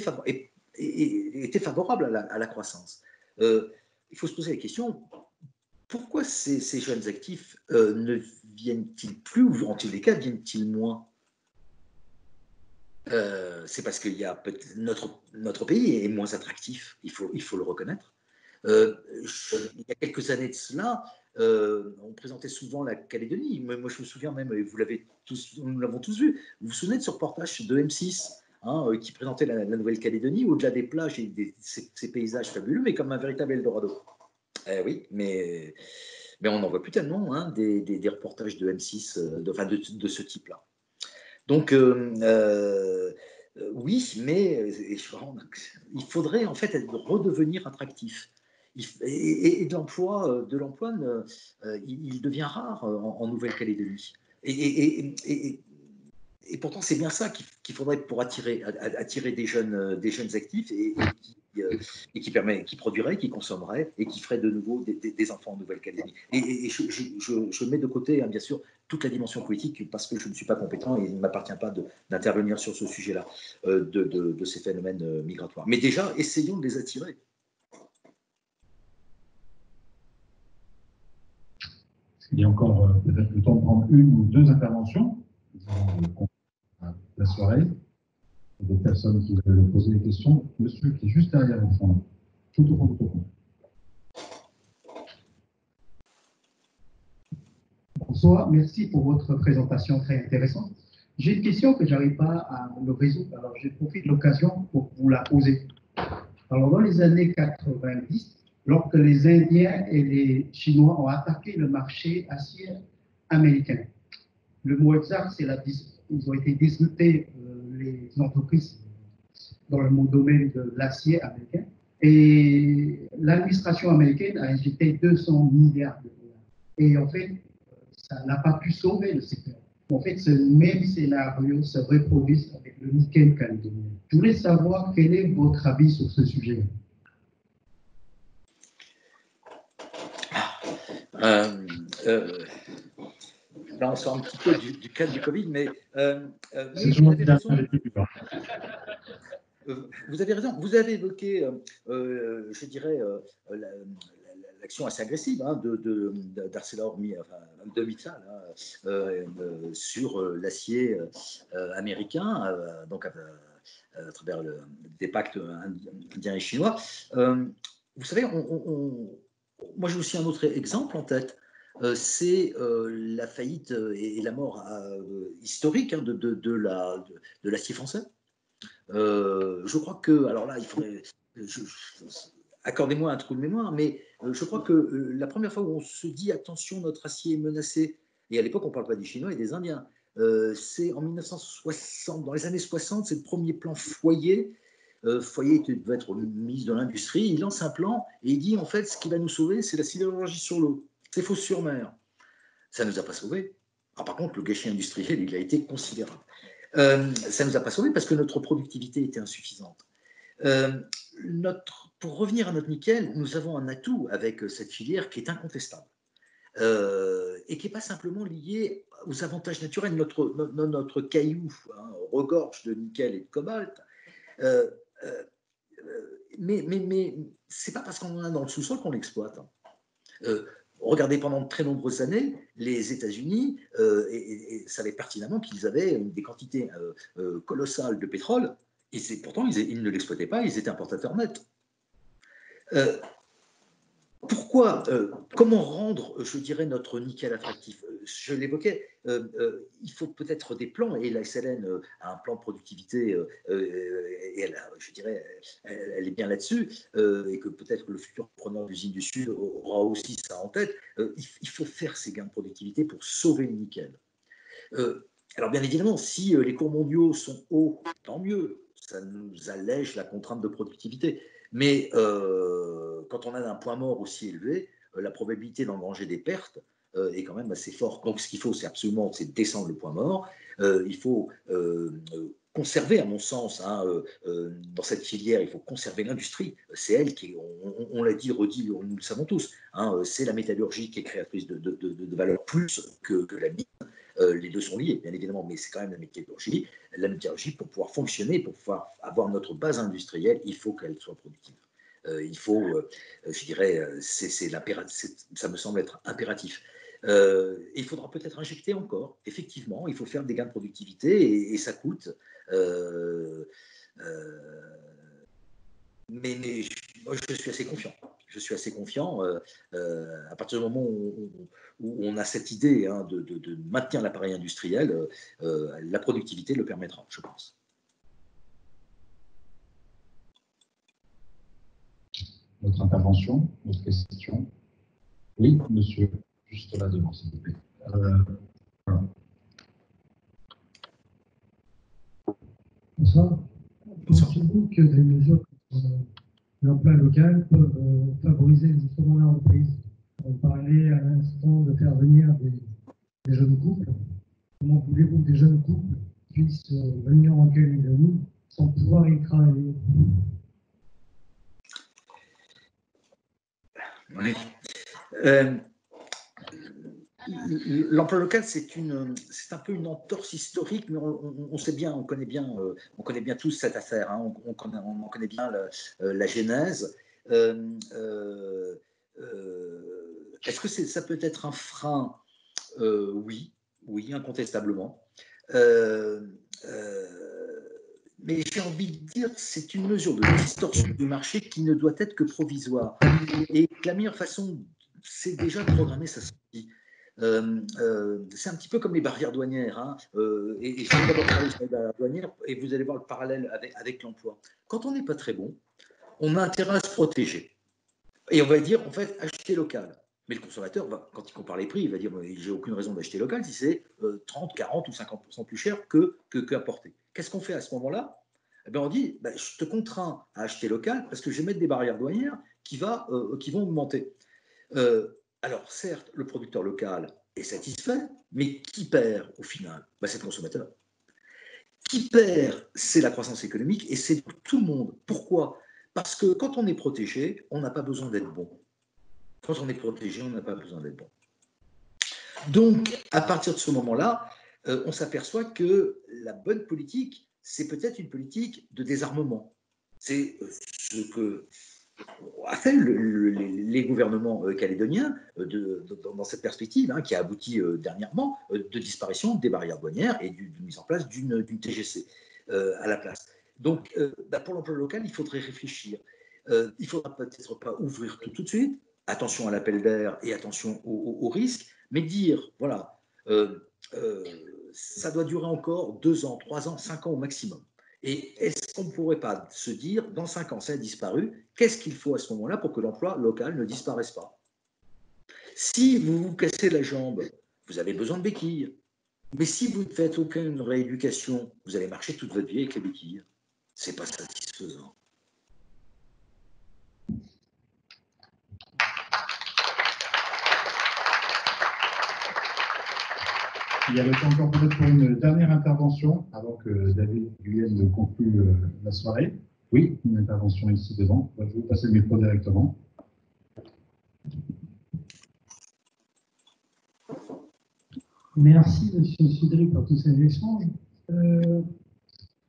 favorable à la croissance. Il faut se poser la question, pourquoi ces jeunes actifs ne viennent-ils plus, ou en tous les cas, viennent-ils moins? C'est parce qu'il y a notre pays est moins attractif, il faut le reconnaître. Il y a quelques années de cela, on présentait souvent la Calédonie. Moi, je me souviens même, et nous l'avons tous vu, vous vous souvenez de ce reportage de M6 qui présentait la Nouvelle-Calédonie, au-delà des plages et ces paysages fabuleux, mais comme un véritable Eldorado. Oui, mais on n'en voit plus tellement des reportages de M6, de ce type-là. Donc, oui, mais il faudrait en fait redevenir attractif. Et de l'emploi, il devient rare en Nouvelle-Calédonie. Et pourtant, c'est bien ça qu'il faudrait pour attirer des jeunes actifs qui produiraient, qui consommeraient et qui feraient de nouveau des enfants en Nouvelle-Calédonie. Et je mets de côté, bien sûr, toute la dimension politique parce que je ne suis pas compétent et il ne m'appartient pas d'intervenir sur ce sujet-là, de ces phénomènes migratoires. Mais déjà, essayons de les attirer. Il y a encore peut-être le temps de prendre une ou deux interventions. La soirée. Des personnes qui veulent poser des questions. Monsieur qui est juste derrière au fond. Tout au fond, tout au fond. Bonsoir, merci pour votre présentation très intéressante. J'ai une question que je n'arrive pas à me résoudre, alors je profite de l'occasion pour vous la poser. Alors, dans les années 90, lorsque les Indiens et les Chinois ont attaqué le marché acier américain, le mot exact, c'est ils ont été disruptés, les entreprises dans le domaine de l'acier américain, et l'administration américaine a injecté 200 milliards de dollars. Et en fait, ça n'a pas pu sauver le secteur. En fait, ce même scénario se reproduit avec le nickel calédonien. Je voulais savoir quel est votre avis sur ce sujet. Là, on sort un petit peu du cadre du Covid, mais vous avez raison. Vous avez évoqué, je dirais, l'action assez agressive d'ArcelorMittal sur l'acier américain, donc à travers des pactes indiens et chinois. Vous savez, moi j'ai aussi un autre exemple en tête. C'est la faillite et la mort historique de l'acier français. Je crois que, alors là, il faudrait, accordez-moi un trou de mémoire, mais je crois que la première fois où on se dit attention, notre acier est menacé, et à l'époque on ne parle pas des Chinois et des Indiens, c'est en 1960, dans les années 60, c'est le premier plan Foyer. Foyer devait être ministre de l'Industrie, il lance un plan et il dit en fait ce qui va nous sauver, c'est la sidérurgie sur l'eau, c'est Fos-sur-Mer. Ça ne nous a pas sauvés. Par contre, le gâchis industriel, il a été considérable. Ça ne nous a pas sauvés parce que notre productivité était insuffisante. Pour revenir à notre nickel, nous avons un atout avec cette filière qui est incontestable et qui n'est pas simplement lié aux avantages naturels. Notre caillou regorge de nickel et de cobalt, mais ce n'est pas parce qu'on en a dans le sous-sol qu'on l'exploite. Regardez, pendant de très nombreuses années, les États-Unis savaient pertinemment qu'ils avaient des quantités colossales de pétrole, et pourtant ils ne l'exploitaient pas, ils étaient importateurs nets. Pourquoi comment rendre, je dirais, notre nickel attractif? Je l'évoquais, il faut peut-être des plans, et la SLN a un plan de productivité, et je dirais, elle est bien là-dessus, et que peut-être que le futur preneur d'usine du Sud aura aussi ça en tête. Il faut faire ces gains de productivité pour sauver le nickel. Alors bien évidemment, si les cours mondiaux sont hauts, tant mieux, ça nous allège la contrainte de productivité. Mais quand on a un point mort aussi élevé, la probabilité d'engranger des pertes est quand même assez forte. Donc ce qu'il faut, c'est absolument descendre le point mort. Il faut conserver, à mon sens, dans cette filière, il faut conserver l'industrie. C'est elle qui, on l'a dit, redit, nous le savons tous, c'est la métallurgie qui est créatrice de valeur plus que la mine. Les deux sont liés, bien évidemment, mais c'est quand même la métallurgie. La métallurgie, pour pouvoir fonctionner, pour pouvoir avoir notre base industrielle, il faut qu'elle soit productive. Il faut, je dirais, ça me semble être impératif. Il faudra peut-être injecter encore, effectivement, il faut faire des gains de productivité et ça coûte. Mais moi, je suis assez confiant. Je suis assez confiant à partir du moment où on a cette idée de maintenir l'appareil industriel, la productivité le permettra, je pense. Votre intervention, votre question? Oui, monsieur, juste là devant, s'il vous plaît. Voilà. Bonsoir. Pensez-vous que des mesures comme l'emploi local peuvent favoriser justement la reprise? On parlait à l'instant de faire venir des jeunes couples. Comment voulez-vous que des jeunes couples puissent venir en Calédonie sans pouvoir y travailler? Oui. L'emploi local, c'est un peu une entorse historique, mais on sait bien, on connaît bien tous cette affaire. On en connaît bien la genèse. Est-ce que ça peut être un frein? Oui, incontestablement. Mais j'ai envie de dire que c'est une mesure de distorsion du marché qui ne doit être que provisoire. Et la meilleure façon, c'est déjà de programmer sa sortie. C'est un petit peu comme les barrières douanières. Et je vais d'abord parler des barrières douanières et vous allez voir le parallèle avec l'emploi. Quand on n'est pas très bon, on a intérêt à se protéger. Et on va dire, en fait, acheter local. Mais le consommateur, quand il compare les prix, il va dire, j'ai aucune raison d'acheter local si c'est 30, 40 ou 50% plus cher que importé. Qu'est-ce qu'on fait à ce moment-là? Eh bien, on dit, je te contrains à acheter local parce que je vais mettre des barrières douanières qui vont augmenter. Alors, certes, le producteur local est satisfait, mais qui perd au final? C'est le consommateur. Qui perd, c'est la croissance économique et c'est tout le monde. Pourquoi? Parce que quand on est protégé, on n'a pas besoin d'être bon. Quand on est protégé, on n'a pas besoin d'être bon. Donc, à partir de ce moment-là, on s'aperçoit que la bonne politique, c'est peut-être une politique de désarmement. C'est ce que a fait les gouvernements calédoniens dans cette perspective, qui a abouti dernièrement de disparition des barrières douanières et de mise en place d'une TGC à la place. Donc, pour l'emploi local, il faudrait réfléchir. Il ne faudra peut-être pas ouvrir tout de suite. Attention à l'appel d'air et attention aux risques, mais dire, voilà, ça doit durer encore 2 ans, 3 ans, 5 ans au maximum. Et est-ce qu'on ne pourrait pas se dire, dans 5 ans, ça a disparu, qu'est-ce qu'il faut à ce moment-là pour que l'emploi local ne disparaisse pas? Si vous vous cassez la jambe, vous avez besoin de béquilles. Mais si vous ne faites aucune rééducation, vous allez marcher toute votre vie avec les béquilles. Ce n'est pas satisfaisant. Il y a le temps encore peut-être pour une dernière intervention avant que David Guyenne ne conclue la soirée. Oui, une intervention ici devant. Je vais vous passer le micro directement. Merci, M. Cédric, pour tous ces échanges.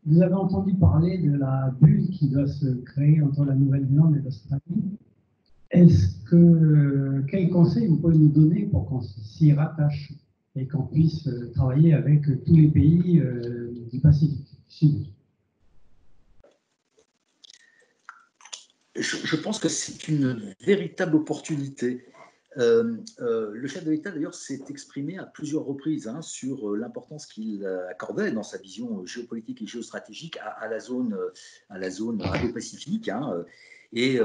Vous avez entendu parler de la bulle qui doit se créer entre la Nouvelle-Zélande et l'Australie. Quel conseil vous pouvez nous donner pour qu'on s'y rattache et qu'on puisse travailler avec tous les pays du Pacifique Sud? Je pense que c'est une véritable opportunité. Le chef de l'État, d'ailleurs, s'est exprimé à plusieurs reprises sur l'importance qu'il accordait dans sa vision géopolitique et géostratégique à la zone Indo-Pacifique. Et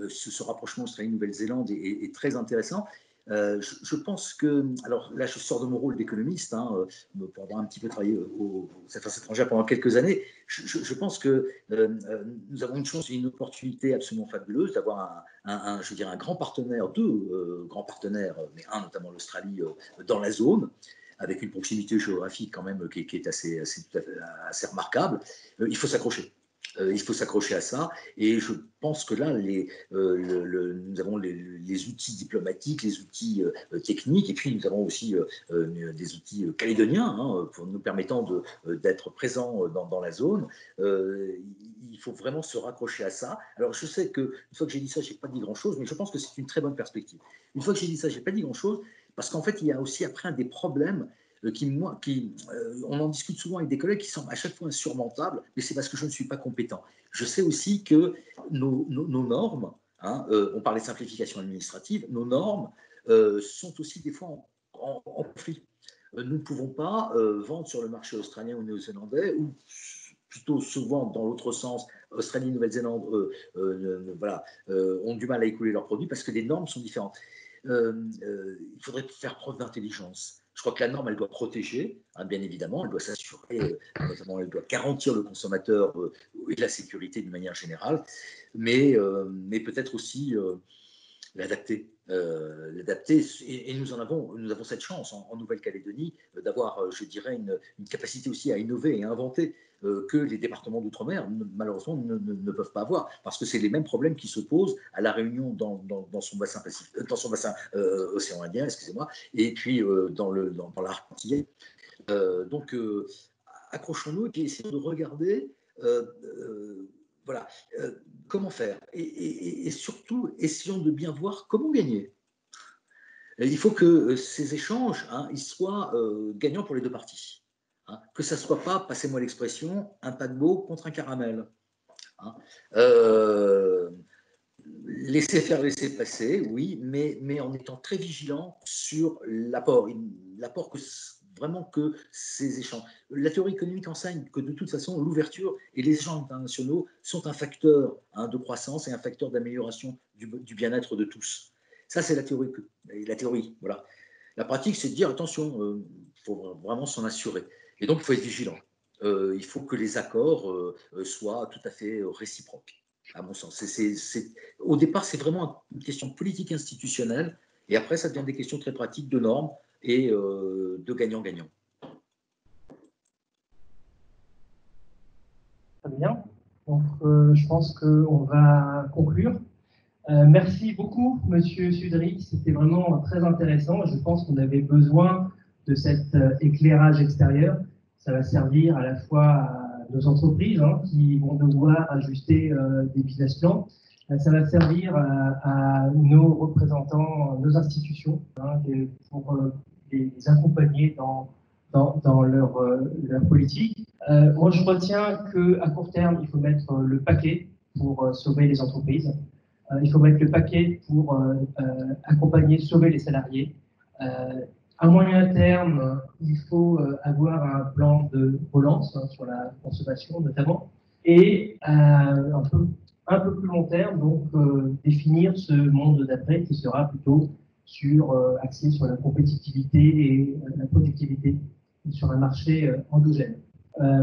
ce rapprochement Australie-Nouvelle-Zélande est très intéressant. Je pense que, alors là je sors de mon rôle d'économiste, pour avoir un petit peu travaillé aux affaires étrangères pendant quelques années, je pense que nous avons une chance et une opportunité absolument fabuleuse d'avoir je dirais un grand partenaire, deux grands partenaires, mais un notamment l'Australie dans la zone, avec une proximité géographique quand même qui est assez remarquable. Il faut s'accrocher. Il faut s'accrocher à ça, et je pense que là, nous avons les outils diplomatiques, les outils techniques, et puis nous avons aussi des outils calédoniens pour nous permettant d'être présents dans la zone. Il faut vraiment se raccrocher à ça. Alors je sais qu'une fois que j'ai dit ça, je n'ai pas dit grand-chose, mais je pense que c'est une très bonne perspective. Une fois que j'ai dit ça, je n'ai pas dit grand-chose, parce qu'en fait, il y a aussi après un des problèmes on en discute souvent avec des collègues qui semblent à chaque fois insurmontables, mais c'est parce que je ne suis pas compétent. Je sais aussi que nos normes, on parlait de simplification administrative, nos normes sont aussi des fois en conflit. Nous ne pouvons pas vendre sur le marché australien ou néo-zélandais, ou plutôt souvent dans l'autre sens, Australie et Nouvelle-Zélande ont du mal à écouler leurs produits parce que les normes sont différentes. Il faudrait faire preuve d'intelligence. Je crois que la norme, elle doit protéger, bien évidemment, elle doit s'assurer, notamment elle doit garantir le consommateur et la sécurité d'une manière générale, mais peut-être aussi l'adapter. Et nous avons cette chance en Nouvelle-Calédonie d'avoir, je dirais, une capacité aussi à innover et à inventer que les départements d'outre-mer, malheureusement, ne peuvent pas avoir, parce que c'est les mêmes problèmes qui se posent à La Réunion dans son bassin océan Indien, excusez-moi, et puis dans l'arc antillais. Donc, accrochons-nous et puis essayons de regarder comment faire. Et surtout, essayons de bien voir comment gagner. Il faut que ces échanges ils soient gagnants pour les deux parties. Que ça ne soit pas, passez-moi l'expression, un paquebot contre un caramel. Laisser faire, laisser passer, oui, mais en étant très vigilant sur l'apport que ces échanges. La théorie économique enseigne que de toute façon, l'ouverture et les échanges internationaux sont un facteur de croissance et un facteur d'amélioration du bien-être de tous. Ça, c'est la théorie. Voilà. La pratique, c'est de dire, attention, il faut vraiment s'en assurer. Et donc, il faut être vigilant. Il faut que les accords soient tout à fait réciproques, à mon sens. Au départ, c'est vraiment une question politique institutionnelle, et après, ça devient des questions très pratiques de normes et de gagnant-gagnant. Très bien. Donc, je pense qu'on va conclure. Merci beaucoup, Monsieur Sudry. C'était vraiment très intéressant. Je pense qu'on avait besoin de cet éclairage extérieur. Ça va servir à la fois à nos entreprises qui vont devoir ajuster des business plans. Ça va servir à nos représentants, nos institutions, pour les accompagner dans leur politique. Moi, je retiens qu'à court terme, il faut mettre le paquet pour sauver les entreprises. Il faut mettre le paquet pour accompagner, sauver les salariés. À moyen terme, il faut avoir un plan de relance sur la consommation notamment. Et un peu plus long terme, donc définir ce monde d'après qui sera plutôt axé sur la compétitivité et la productivité sur un marché endogène.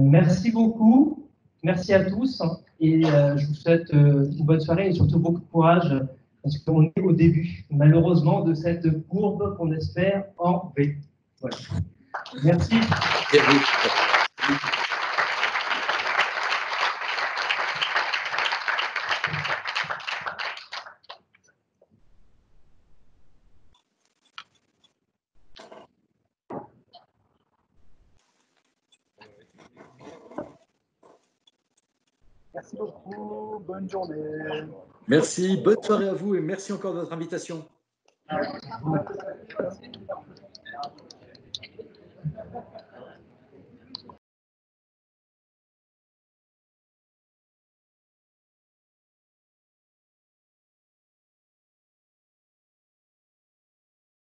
Merci beaucoup, merci à tous et je vous souhaite une bonne soirée et surtout beaucoup de courage parce qu'on est au début, malheureusement, de cette courbe qu'on espère en V. Voilà. Merci. Merci beaucoup, bonne journée. Merci, bonne soirée à vous et merci encore de votre invitation.